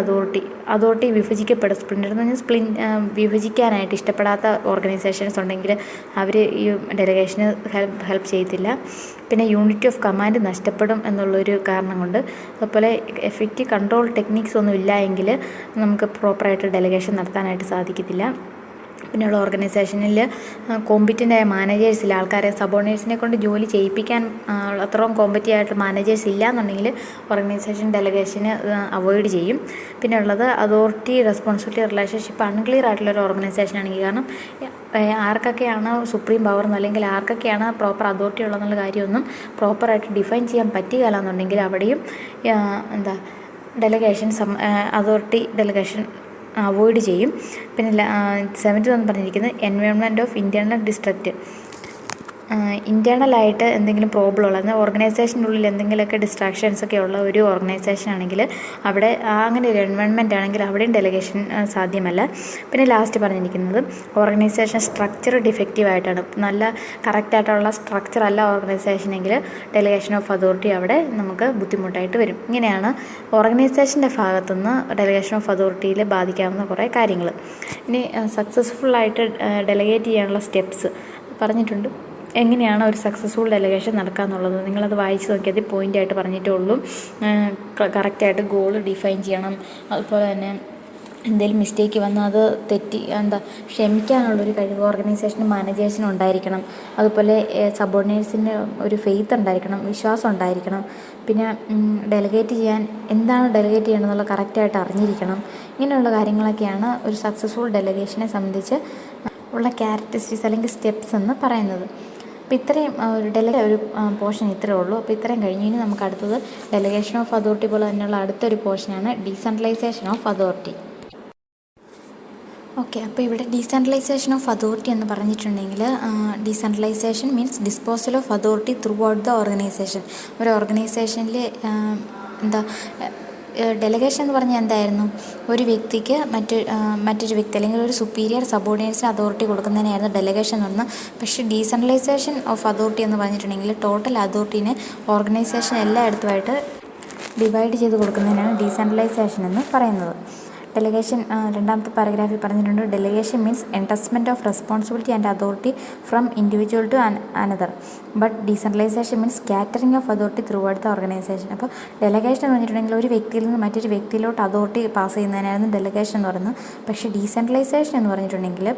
അതോറിറ്റി വിഭജിക്കപ്പെടും. സ്പ്ലിൻറ്റഡ് എന്ന് പറഞ്ഞാൽ വിഭജിക്കാനായിട്ട് ഇഷ്ടപ്പെടാത്ത ഓർഗനൈസേഷൻസ് ഉണ്ടെങ്കിൽ അവർ ഈ ഡെലഗേഷന് ഹെൽപ്പ് ചെയ്യത്തില്ല. പിന്നെ യൂണിറ്റി ഓഫ് കമാൻഡ് നഷ്ടപ്പെടും എന്നുള്ളൊരു കാരണം കൊണ്ട്. അതുപോലെ എഫക്റ്റീവ് കൺട്രോൾ ടെക്നിക്സ് ഒന്നും ഇല്ല എങ്കിൽ നമുക്ക് പ്രോപ്പറായിട്ട് ഡെലഗേഷൻ നടത്താനായിട്ട് സാധിക്കത്തില്ല. പിന്നെയുള്ള ഓർഗനൈസേഷനിൽ കോമ്പിറ്റൻ്റായ മാനേജേഴ്സില്ല, ആൾക്കാരെ സബോർഡിനേറ്റ്സിനെ കൊണ്ട് ജോലി ചെയ്യിപ്പിക്കാൻ അത്രയും കോമ്പറ്റീവ് ആയിട്ട് മാനേജേഴ്സ് ഇല്ല എന്നുണ്ടെങ്കിൽ ഓർഗനൈസേഷൻ ഡെലഗേഷന് അവോയ്ഡ് ചെയ്യും. പിന്നെ ഉള്ളത് അതോറിറ്റി റെസ്പോൺസിബിലിറ്റി റിലേഷൻഷിപ്പ് അൺക്ലിയർ ആയിട്ടുള്ളൊരു ഓർഗനൈസേഷൻ ആണെങ്കിൽ, കാരണം ആർക്കൊക്കെയാണ് സുപ്രീം പവർ അല്ലെങ്കിൽ ആർക്കൊക്കെയാണ് പ്രോപ്പർ അതോറിറ്റി ഉള്ളതെന്നുള്ള കാര്യമൊന്നും പ്രോപ്പറായിട്ട് ഡിഫൈൻ ചെയ്യാൻ പറ്റുകയില്ല എന്നുണ്ടെങ്കിൽ അവിടെയും ഡെലഗേഷൻ അതോറിറ്റി ഡെലഗേഷൻ അവോയ്ഡ് ചെയ്യും. പിന്നെ 7th പറഞ്ഞിരിക്കുന്നത് എൻവയോൺമെൻറ്റ് ഓഫ് ഇൻറ്റേർണൽ ഡിസ്ട്രക്റ്റ്. ഇൻറ്റേർണലായിട്ട് എന്തെങ്കിലും പ്രോബ്ലം ഉള്ള, എന്നാൽ ഓർഗനൈസേഷൻ്റെ ഉള്ളിൽ എന്തെങ്കിലുമൊക്കെ ഡിസ്ട്രാക്ഷൻസൊക്കെ ഉള്ള ഒരു ഓർഗനൈസേഷൻ ആണെങ്കിൽ അവിടെ അങ്ങനെ ഒരു എൻവയോൺമെൻറ്റ് ആണെങ്കിൽ അവിടെയും ഡെലഗേഷൻ സാധ്യമല്ല. പിന്നെ ലാസ്റ്റ് പറഞ്ഞിരിക്കുന്നത് ഓർഗനൈസേഷൻ സ്ട്രക്ചർ ഡിഫക്റ്റീവ് ആയിട്ടാണ്, നല്ല കറക്റ്റായിട്ടുള്ള സ്ട്രക്ചർ അല്ല ഓർഗനൈസേഷനെങ്കിൽ ഡെലഗേഷൻ ഓഫ് അതോറിറ്റി അവിടെ നമുക്ക് ബുദ്ധിമുട്ടായിട്ട് വരും. ഇങ്ങനെയാണ് ഓർഗനൈസേഷൻ്റെ ഭാഗത്തുനിന്ന് ഡെലഗേഷൻ ഓഫ് അതോറിറ്റിയിൽ ബാധിക്കാവുന്ന കുറേ കാര്യങ്ങൾ. ഇനി സക്സസ്ഫുള്ളായിട്ട് ഡെലഗേറ്റ് ചെയ്യാനുള്ള സ്റ്റെപ്സ് പറഞ്ഞിട്ടുണ്ട്. എങ്ങനെയാണ് ഒരു സക്സസ്ഫുൾ ഡെലഗേഷൻ നടക്കുക എന്നുള്ളത് നിങ്ങളത് വായിച്ച് നോക്കിയാൽ പോയിൻ്റായിട്ട് പറഞ്ഞിട്ടേ ഉള്ളൂ. കറക്റ്റായിട്ട് ഗോൾ ഡിഫൈൻ ചെയ്യണം. അതുപോലെ തന്നെ എന്തെങ്കിലും മിസ്റ്റേക്ക് വന്നാൽ അത് ക്ഷമിക്കാനുള്ളൊരു കഴിവ് ഓർഗനൈസേഷനും മാനേജേഴ്സിനും ഉണ്ടായിരിക്കണം. അതുപോലെ സബോർഡിനേറ്റ്സിന് ഒരു ഫെയ്ത്ത് ഉണ്ടായിരിക്കണം, വിശ്വാസം ഉണ്ടായിരിക്കണം. പിന്നെ ഡെലഗേറ്റ് ചെയ്യാൻ എന്താണ് ഡെലഗേറ്റ് ചെയ്യണമെന്നുള്ള കറക്റ്റായിട്ട് അറിഞ്ഞിരിക്കണം. ഇങ്ങനെയുള്ള കാര്യങ്ങളൊക്കെയാണ് ഒരു സക്സസ്ഫുൾ ഡെലഗേഷനെ സംബന്ധിച്ച് ഉള്ള ക്യാരക്ടറിസ്റ്റിക്സ് അല്ലെങ്കിൽ സ്റ്റെപ്സ് എന്ന് പറയുന്നത്. അപ്പോൾ ഇത്രയും ഒരു പോർഷൻ ഇത്രയേ ഉള്ളൂ. അപ്പോൾ ഇത്രയും കഴിഞ്ഞ് ഇനി നമുക്ക് അടുത്തത് ഡെലഗേഷൻ ഓഫ് അതോറിറ്റി പോലെ തന്നെയുള്ള അടുത്തൊരു പോർഷനാണ് ഡീസെൻട്രലൈസേഷൻ ഓഫ് അതോറിറ്റി. ഓക്കെ, അപ്പോൾ ഇവിടെ ഡീസെൻട്രലൈസേഷൻ ഓഫ് അതോറിറ്റി എന്ന് പറഞ്ഞിട്ടുണ്ടെങ്കിൽ decentralisation means disposal of authority throughout the organisation. ഒരു ഓർഗനൈസേഷനിൽ ഡെലഗേഷൻ എന്ന് പറഞ്ഞാൽ എന്തായിരുന്നു, ഒരു വ്യക്തിക്ക് മറ്റൊരു വ്യക്തി അല്ലെങ്കിൽ ഒരു സുപ്പീരിയർ സബോർഡിനേറ്റ്സിന് അതോറിറ്റി കൊടുക്കുന്നതിനായിരുന്നു ഡെലഗേഷൻ എന്ന് പറഞ്ഞാൽ. പക്ഷേ ഡീസെൻട്രലൈസേഷൻ ഓഫ് അതോറിറ്റി എന്ന് പറഞ്ഞിട്ടുണ്ടെങ്കിൽ ടോട്ടൽ അതോറിറ്റീനെ ഓർഗനൈസേഷൻ എല്ലായിടത്തുമായിട്ട് ഡിവൈഡ് ചെയ്ത് കൊടുക്കുന്നതിനാണ് ഡീസെൻട്രലൈസേഷൻ എന്ന് പറയുന്നത്. ഡെലഗേഷൻ രണ്ടാമത്തെ പാരഗ്രാഫിൽ പറഞ്ഞിട്ടുണ്ട്, delegation means entrustment of responsibility and authority from individual to another, but decentralization means scattering of authority throughout the organization. അപ്പോൾ ഡെലഗേഷൻ എന്ന് പറഞ്ഞിട്ടുണ്ടെങ്കിൽ ഒരു വ്യക്തിയിൽ നിന്ന് മറ്റൊരു വ്യക്തിയിലോട്ട് അതോറിറ്റി പാസ് ചെയ്യുന്നതിനായിരുന്നു ഡെലഗേഷൻ എന്ന് പറയുന്നത്. പക്ഷേ ഡീസെൻട്രലൈസേഷൻ എന്ന് പറഞ്ഞിട്ടുണ്ടെങ്കിൽ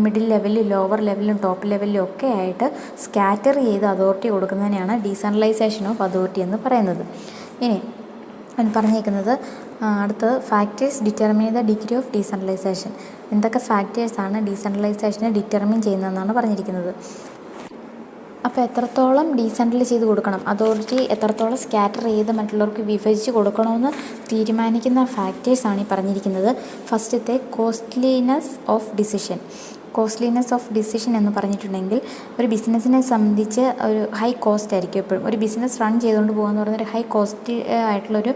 മിഡിൽ ലെവലിലും ലോവർ ലെവലിലും ടോപ്പ് ലെവലിലും ഒക്കെ ആയിട്ട് സ്കാറ്റർ ചെയ്ത് അതോറിറ്റി കൊടുക്കുന്നതിനെയാണ് ഡീസെൻട്രലൈസേഷൻ ഓഫ് അതോറിറ്റി എന്ന് പറയുന്നത്. ഇനി പറഞ്ഞേക്കുന്നത് അടുത്തത് factors determine the degree of decentralisation. എന്തൊക്കെ ഫാക്ടേഴ്സാണ് ഡീസെൻട്രലൈസേഷനെ ഡിറ്റർമിൻ ചെയ്യുന്നതെന്നാണ് പറഞ്ഞിരിക്കുന്നത്. അപ്പോൾ എത്രത്തോളം ഡീസെൻട്രലൈസ് ചെയ്ത് കൊടുക്കണം, അതോറിറ്റി എത്രത്തോളം സ്കാറ്റർ ചെയ്ത് മറ്റുള്ളവർക്ക് വിഭജിച്ച് കൊടുക്കണമെന്ന് തീരുമാനിക്കുന്ന ഫാക്ടേഴ്സാണ് ഈ പറഞ്ഞിരിക്കുന്നത്. ഫസ്റ്റത്തെ കോസ്റ്റ്ലിനെസ് ഓഫ് ഡിസിഷൻ. കോസ്റ്റ്ലിനെസ് ഓഫ് ഡിസിഷൻ എന്ന് പറഞ്ഞിട്ടുണ്ടെങ്കിൽ ഒരു ബിസിനസ്സിനെ സംബന്ധിച്ച് ഒരു ഹൈ കോസ്റ്റ് ആയിരിക്കും എപ്പോഴും. ഒരു ബിസിനസ് റൺ ചെയ്തുകൊണ്ട് പോകുകയെന്ന് പറയുന്നൊരു ഹൈ കോസ്റ്റ് ആയിട്ടുള്ളൊരു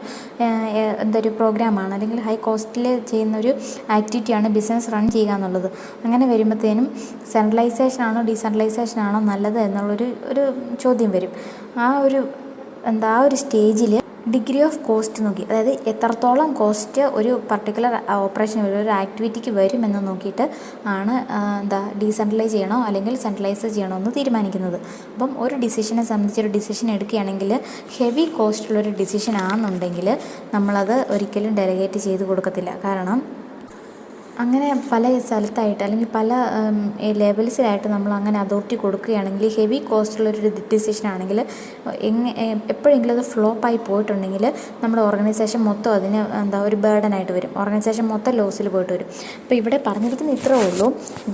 എന്തൊരു പ്രോഗ്രാമാണ്, അല്ലെങ്കിൽ ഹൈ കോസ്റ്റിൽ ചെയ്യുന്നൊരു ആക്ടിവിറ്റിയാണ് ബിസിനസ് റൺ ചെയ്യുക എന്നുള്ളത്. അങ്ങനെ വരുമ്പോഴത്തേനും സെൻട്രലൈസേഷൻ ആണോ ഡീസെൻട്രലൈസേഷൻ ആണോ നല്ലത് എന്നുള്ളൊരു ചോദ്യം വരും. ആ ഒരു സ്റ്റേജിൽ ഡിഗ്രി ഓഫ് കോസ്റ്റ് നോക്കി, അതായത് എത്രത്തോളം കോസ്റ്റ് ഒരു പർട്ടിക്കുലർ ഓപ്പറേഷൻ ഒരു ആക്ടിവിറ്റിക്ക് വരുമെന്ന് നോക്കിയിട്ട് ആണ് ഡീസെൻട്രലൈസ് ചെയ്യണോ അല്ലെങ്കിൽ സെൻട്രലൈസ് ചെയ്യണോ എന്ന് തീരുമാനിക്കുന്നത്. അപ്പം ഒരു ഡിസിഷനെ സംബന്ധിച്ചൊരു ഡിസിഷൻ എടുക്കുകയാണെങ്കിൽ ഹെവി കോസ്റ്റുള്ളൊരു ഡിസിഷൻ ആണെന്നുണ്ടെങ്കിൽ നമ്മളത് ഒരിക്കലും ഡെലഗേറ്റ് ചെയ്ത് കൊടുക്കത്തില്ല. കാരണം അങ്ങനെ പല സ്ഥലത്തായിട്ട് അല്ലെങ്കിൽ പല ലെവൽസിലായിട്ട് നമ്മൾ അങ്ങനെ അതോറിറ്റി കൊടുക്കുകയാണെങ്കിൽ ഹെവി കോസ്റ്റുള്ളൊരു ഡിസിഷൻ ആണെങ്കിൽ എപ്പോഴെങ്കിലും അത് ഫ്ലോപ്പായി പോയിട്ടുണ്ടെങ്കിൽ നമ്മുടെ ഓർഗനൈസേഷൻ മൊത്തം അതിന് ഒരു ബേർഡനായിട്ട് വരും, ഓർഗനൈസേഷൻ മൊത്തം ലോസിൽ പോയിട്ട് വരും. അപ്പോൾ ഇവിടെ പറഞ്ഞിരിക്കുന്ന ഇത്രേ ഉള്ളൂ,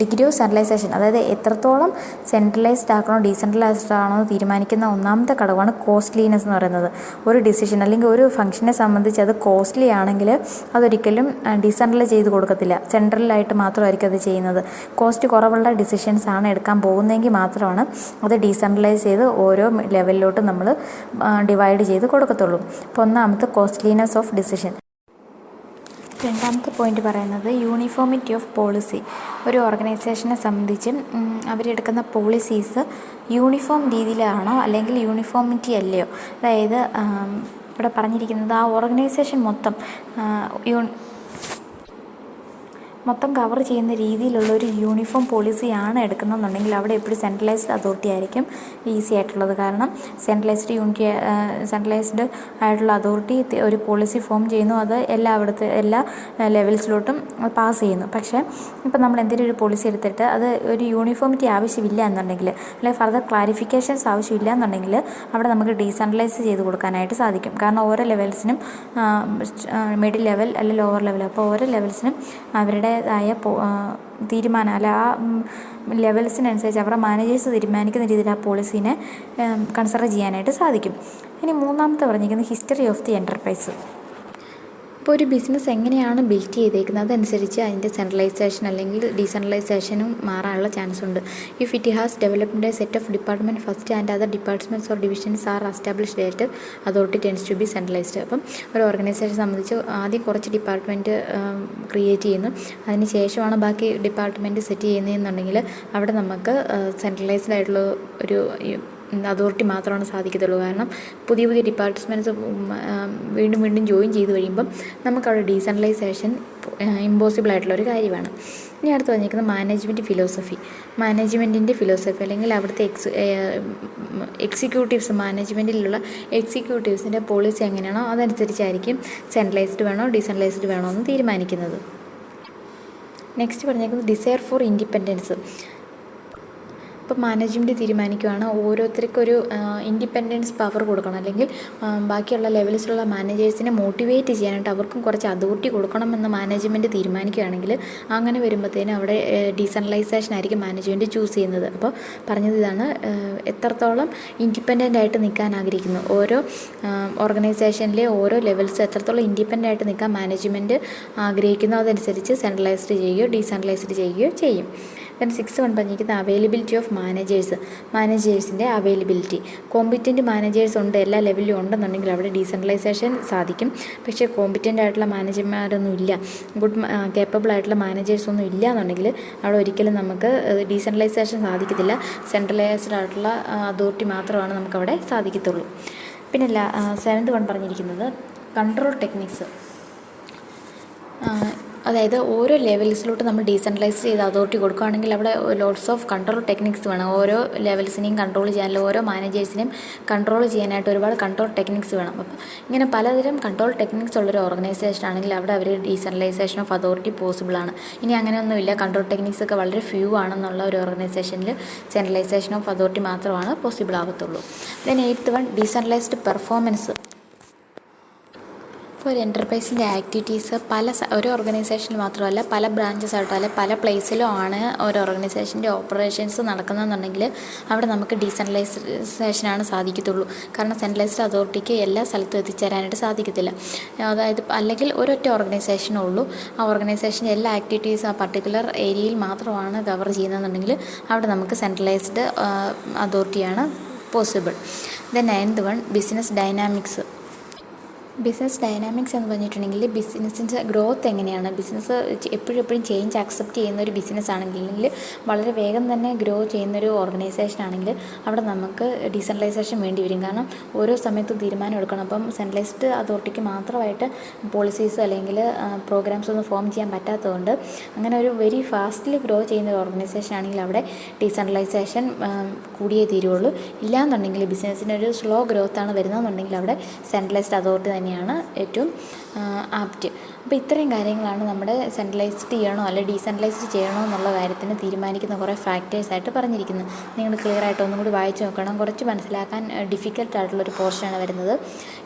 ഡിഗ്രി ഓഫ് സെൻട്രലൈസേഷൻ, അതായത് എത്രത്തോളം സെൻട്രലൈസ്ഡ് ആക്കണോ ഡീസെൻട്രലൈസ്ഡ് ആണോ എന്ന് തീരുമാനിക്കുന്ന ഒന്നാമത്തെ ഘടകമാണ് കോസ്റ്റ്ലിനെസ് എന്ന് പറയുന്നത്. ഒരു ഡിസിഷൻ അല്ലെങ്കിൽ ഒരു ഫംഗ്ഷനെ സംബന്ധിച്ച് അത് കോസ്റ്റ്ലി ആണെങ്കിൽ അതൊരിക്കലും ഡീസെൻട്രലൈസ് ചെയ്ത് കൊടുക്കത്തില്ല, സെൻട്രലായിട്ട് മാത്രമായിരിക്കും അത് ചെയ്യുന്നത്. കോസ്റ്റ് കുറവുള്ള ഡിസിഷൻസ് ആണ് എടുക്കാൻ പോകുന്നതെങ്കിൽ മാത്രമാണ് അത് ഡീസെൻട്രലൈസ് ചെയ്ത് ഓരോ ലെവലിലോട്ട് നമ്മൾ ഡിവൈഡ് ചെയ്ത് കൊടുക്കത്തുള്ളൂ. അപ്പോൾ ഒന്നാമത്തെ കോസ്റ്റ്ലിനെസ് ഓഫ് ഡിസിഷൻ. രണ്ടാമത്തെ പോയിന്റ് പറയുന്നത് യൂണിഫോമിറ്റി ഓഫ് പോളിസി. ഒരു ഓർഗനൈസേഷനെ സംബന്ധിച്ച് അവരെടുക്കുന്ന പോളിസീസ് യൂണിഫോം രീതിയിലാണോ അല്ലെങ്കിൽ യൂണിഫോമിറ്റി അല്ലയോ, അതായത് ഇവിടെ പറഞ്ഞിരിക്കുന്നത് ആ ഓർഗനൈസേഷൻ മൊത്തം മൊത്തം കവർ ചെയ്യുന്ന രീതിയിലുള്ള ഒരു യൂണിഫോം പോളിസിയാണ് എടുക്കുന്നതെന്നുണ്ടെങ്കിൽ അവിടെ എപ്പോഴും സെൻട്രലൈസ്ഡ് അതോറിറ്റി ആയിരിക്കും ഈസി ആയിട്ടുള്ളത്. കാരണം സെൻട്രലൈസ്ഡ് ആയിട്ടുള്ള അതോറിറ്റി ഒരു പോളിസി ഫോം ചെയ്യുന്നു, അത് എല്ലാ ലെവൽസിലോട്ടും പാസ് ചെയ്യുന്നു. പക്ഷേ ഇപ്പം നമ്മൾ എന്തെങ്കിലും ഒരു പോളിസി എടുത്തിട്ട് അത് ഒരു യൂണിഫോമിറ്റി ആവശ്യമില്ല എന്നുണ്ടെങ്കിൽ, അല്ലെങ്കിൽ ഫർദർ ക്ലാരിഫിക്കേഷൻസ് ആവശ്യമില്ല എന്നുണ്ടെങ്കിൽ അവിടെ നമുക്ക് ഡീസെൻട്രലൈസ് ചെയ്ത് കൊടുക്കാനായിട്ട് സാധിക്കും. കാരണം ഓരോ ലെവൽസിനും മിഡിൽ ലെവൽ അല്ലെങ്കിൽ ലോവർ ലെവൽ, അപ്പോൾ ഓരോ ലെവൽസിനും അവരുടേതായ തീരുമാനം അല്ല ആ ലെവൽസിനനുസരിച്ച് അവരുടെ മാനേജേഴ്സ് തീരുമാനിക്കുന്ന രീതിയിൽ ആ പോളിസീനെ കൺസിഡർ ചെയ്യാനായിട്ട് സാധിക്കും. ഇനി മൂന്നാമത്തെ പറഞ്ഞിരിക്കുന്നത് ഹിസ്റ്ററി ഓഫ് ദി എൻ്റർപ്രൈസ്. ഇപ്പോൾ ഒരു ബിസിനസ് എങ്ങനെയാണ് ബിൽഡ് ചെയ്തേക്കുന്നത് അതനുസരിച്ച് അതിൻ്റെ സെൻട്രലൈസേഷൻ അല്ലെങ്കിൽ ഡീസെൻട്രലൈസേഷനും മാറാനുള്ള ചാൻസ് ഉണ്ട്. If it has developed a set of department first and other departments or divisions are established later authority tends to be centralised. അപ്പം ഒരു ഓർഗനൈസേഷൻ സംബന്ധിച്ച് ആദ്യം കുറച്ച് ഡിപ്പാർട്ട്മെൻറ്റ് ക്രിയേറ്റ് ചെയ്യുന്നു, അതിന് ശേഷമാണ് ബാക്കി ഡിപ്പാർട്ട്മെൻറ്റ് സെറ്റ് ചെയ്യുന്നതെന്നുണ്ടെങ്കിൽ അവിടെ നമുക്ക് സെൻട്രലൈസ്ഡ് ആയിട്ടുള്ള ഒരു അതോറിറ്റി മാത്രമാണ് സാധിക്കത്തുള്ളൂ. കാരണം പുതിയ ഡിപ്പാർട്ട്മെൻറ്റ്സ് വീണ്ടും ജോയിൻ ചെയ്ത് കഴിയുമ്പം നമുക്കവിടെ ഡീസെൻട്രലൈസേഷൻ ഇമ്പോസിബിൾ ആയിട്ടുള്ളൊരു കാര്യമാണ്. ഇനി അടുത്ത് പറഞ്ഞിരിക്കുന്നത് മാനേജ്മെൻറ്റിൻ്റെ ഫിലോസഫി അല്ലെങ്കിൽ അവിടുത്തെ എക്സിക്യൂട്ടീവ്സ്, മാനേജ്മെൻറ്റിലുള്ള എക്സിക്യൂട്ടീവ്സിൻ്റെ പോളിസി എങ്ങനെയാണോ അതനുസരിച്ചായിരിക്കും സെൻട്രലൈസ്ഡ് വേണോ ഡീസെൻട്രലൈസ്ഡ് വേണോ എന്ന് തീരുമാനിക്കുന്നത്. നെക്സ്റ്റ് പറഞ്ഞിരിക്കുന്നത് ഡിസയർ ഫോർ ഇൻഡിപെൻഡൻസ്. ഇപ്പോൾ മാനേജ്മെൻറ്റ് തീരുമാനിക്കുകയാണ് ഓരോരുത്തർക്കൊരു ഇൻഡിപെൻഡൻസ് പവർ കൊടുക്കണം, അല്ലെങ്കിൽ ബാക്കിയുള്ള ലെവൽസിലുള്ള മാനേജേഴ്സിനെ മോട്ടിവേറ്റ് ചെയ്യാനായിട്ട് അവർക്കും കുറച്ച് അതോറിറ്റി കൊടുക്കണമെന്ന് മാനേജ്മെൻറ്റ് തീരുമാനിക്കുകയാണെങ്കിൽ അങ്ങനെ വരുമ്പോഴത്തേനും അവിടെ ഡീസെൻട്രലൈസേഷൻ ആയിരിക്കും മാനേജ്മെൻറ്റ് ചൂസ് ചെയ്യുന്നത്. അപ്പോൾ പറഞ്ഞത് ഇതാണ്, എത്രത്തോളം ഇൻഡിപെൻഡൻ്റ് ആയിട്ട് നിൽക്കാൻ ആഗ്രഹിക്കുന്നു, ഓരോ ഓർഗനൈസേഷനിലെ ഓരോ ലെവൽസ് എത്രത്തോളം ഇൻഡിപെൻഡൻ്റ് ആയിട്ട് നിൽക്കാൻ മാനേജ്മെൻറ്റ് ആഗ്രഹിക്കുന്നു അതനുസരിച്ച് സെൻട്രലൈസ്ഡ് ചെയ്യുകയോ ഡീസെൻട്രലൈസ്ഡ് ചെയ്യുകയോ ചെയ്യും. ദെൻ 6 പറഞ്ഞിരിക്കുന്നത് അവൈലബിലിറ്റി ഓഫ് മാനേജേഴ്സിൻ്റെ അവൈലബിലിറ്റി. കോമ്പിറ്റൻറ്റ് മാനേജേഴ്സ് ഉണ്ട്, എല്ലാ ലെവലിലും ഉണ്ടെന്നുണ്ടെങ്കിൽ അവിടെ ഡീസെൻട്രലൈസേഷൻ സാധിക്കും. പക്ഷേ കോമ്പിറ്റൻ്റ് ആയിട്ടുള്ള മാനേജർമാരൊന്നും ഇല്ല, ഗുഡ് കേപ്പബിൾ ആയിട്ടുള്ള മാനേജേഴ്സൊന്നും ഇല്ല എന്നുണ്ടെങ്കിൽ അവിടെ ഒരിക്കലും നമുക്ക് ഡീസെൻട്രലൈസേഷൻ സാധിക്കത്തില്ല. സെൻട്രലൈസ്ഡ് ആയിട്ടുള്ള അതോറിറ്റി മാത്രമാണ് നമുക്കവിടെ സാധിക്കത്തുള്ളൂ. പിന്നെ 7th പറഞ്ഞിരിക്കുന്നത് കൺട്രോൾ ടെക്നിക്സ്. അതായത് ഓരോ ലെവൽസിലോട്ട് നമ്മൾ ഡീസെൻട്രലൈസ് ചെയ്ത് അതോറിറ്റി കൊടുക്കുകയാണെങ്കിൽ അവിടെ ലോട്ട്സ് ഓഫ് കൺട്രോൾ ടെക്നിക്സ് വേണം. ഓരോ ലെവൽസിനെയും കൺട്രോൾ ചെയ്യാൻ, ഓരോ മാനേജേഴ്സിനെയും കൺട്രോൾ ചെയ്യാനായിട്ട് ഒരുപാട് കൺട്രോൾ ടെക്നിക്സ് വേണം. അപ്പോൾ ഇങ്ങനെ പലതരം കൺട്രോൾ ടെക്നിക്സ് ഉള്ളൊരു ഓർഗനൈസേഷൻ ആണെങ്കിൽ അവിടെ അവർ ഡീസെൻട്രലൈസേഷൻ ഓഫ് അതോറിറ്റി പോസിബിളാണ്. ഇനി അങ്ങനെയൊന്നുമില്ല, കൺട്രോൾ ടെക്നിക്സ് ഒക്കെ വളരെ ഫ്യൂ ആണെന്നുള്ള ഒരു ഓർഗനൈസേഷനിൽ സെൻട്രലൈസേഷൻ ഓഫ് അതോറിറ്റി മാത്രമാണ് പോസിബിൾ ആകത്തുള്ളൂ. Then 8th decentralized performance. ഇപ്പോൾ ഒരു എൻ്റർപ്രൈസിൻ്റെ ആക്ടിവിറ്റീസ് ഒരു ഓർഗനൈസേഷനിൽ മാത്രമല്ല പല ബ്രാഞ്ചസ് ആയിട്ടോ അല്ലെങ്കിൽ പല പ്ലേസിലും ആണ് ഒരു ഓർഗനൈസേഷൻ്റെ ഓപ്പറേഷൻസ് നടക്കുന്നതെന്നുണ്ടെങ്കിൽ അവിടെ നമുക്ക് ഡീസെൻട്രലൈസേഷനാണ് സാധിക്കത്തുള്ളൂ. കാരണം സെൻട്രലൈസ്ഡ് അതോറിറ്റിക്ക് എല്ലാ സ്ഥലത്തും എത്തിച്ചേരാനായിട്ട് സാധിക്കത്തില്ല. അതായത് അല്ലെങ്കിൽ ഒരൊറ്റ ഓർഗനൈസേഷനേ ഉള്ളൂ, ആ ഓർഗനൈസേഷൻ്റെ എല്ലാ ആക്ടിവിറ്റീസും ആ പർട്ടിക്കുലർ ഏരിയയിൽ മാത്രമാണ് കവർ ചെയ്യുന്നതെന്നുണ്ടെങ്കിൽ അവിടെ നമുക്ക് സെൻട്രലൈസ്ഡ് അതോറിറ്റിയാണ് possible. Then 9th business dynamics. Business dynamics എന്ന് പറഞ്ഞിട്ടുണ്ടെങ്കിൽ ബിസിനസ്സിൻ്റെ ഗ്രോത്ത് എങ്ങനെയാണ്, ബിസിനസ് എപ്പോഴും ചേഞ്ച് അക്സെപ്റ്റ് ചെയ്യുന്ന ഒരു ബിസിനസ് ആണെങ്കിൽ, അല്ലെങ്കിൽ വളരെ വേഗം തന്നെ ഗ്രോ ചെയ്യുന്നൊരു ഓർഗനൈസേഷൻ ആണെങ്കിൽ അവിടെ നമുക്ക് ഡീസെൻട്രലൈസേഷൻ വേണ്ടി വരും. കാരണം ഓരോ സമയത്തും തീരുമാനം എടുക്കണം. അപ്പം സെൻട്രലൈസ്ഡ് അതോറിറ്റിക്ക് മാത്രമായിട്ട് പോളിസീസ് അല്ലെങ്കിൽ പ്രോഗ്രാംസ് ഒന്നും ഫോം ചെയ്യാൻ പറ്റാത്തതുകൊണ്ട് അങ്ങനെ ഒരു വെരി ഫാസ്റ്റ്ലി ഗ്രോ ചെയ്യുന്ന ഒരു ഓർഗനൈസേഷൻ ആണെങ്കിൽ അവിടെ ഡീസെൻട്രലൈസേഷൻ കൂടിയേ തീരുള്ളൂ. ഇല്ലയെന്നുണ്ടെങ്കിൽ ബിസിനസ്സിനൊരു സ്ലോ ഗ്രോത്താണ് വരുന്നതെന്നുണ്ടെങ്കിൽ അവിടെ സെൻട്രലൈസ്ഡ് അതോറിറ്റി തന്നെയാണ് ഏറ്റവും ആപ്റ്റ്. അപ്പോൾ ഇത്രയും കാര്യങ്ങളാണ് നമ്മുടെ സെൻട്രലൈസ്ഡ് ചെയ്യണോ അല്ലെങ്കിൽ ഡീസെൻട്രലൈസ്ഡ് ചെയ്യണോ എന്നുള്ള കാര്യത്തിന് തീരുമാനിക്കുന്ന കുറേ ഫാക്ടേഴ്സായിട്ട് പറഞ്ഞിരിക്കുന്നത്. നിങ്ങൾ ക്ലിയർ ആയിട്ട് ഒന്നും കൂടി വായിച്ച് നോക്കണം, കുറച്ച് മനസ്സിലാക്കാൻ ഡിഫിക്കൽട്ടായിട്ടുള്ളൊരു പോർഷനാണ് വരുന്നത്.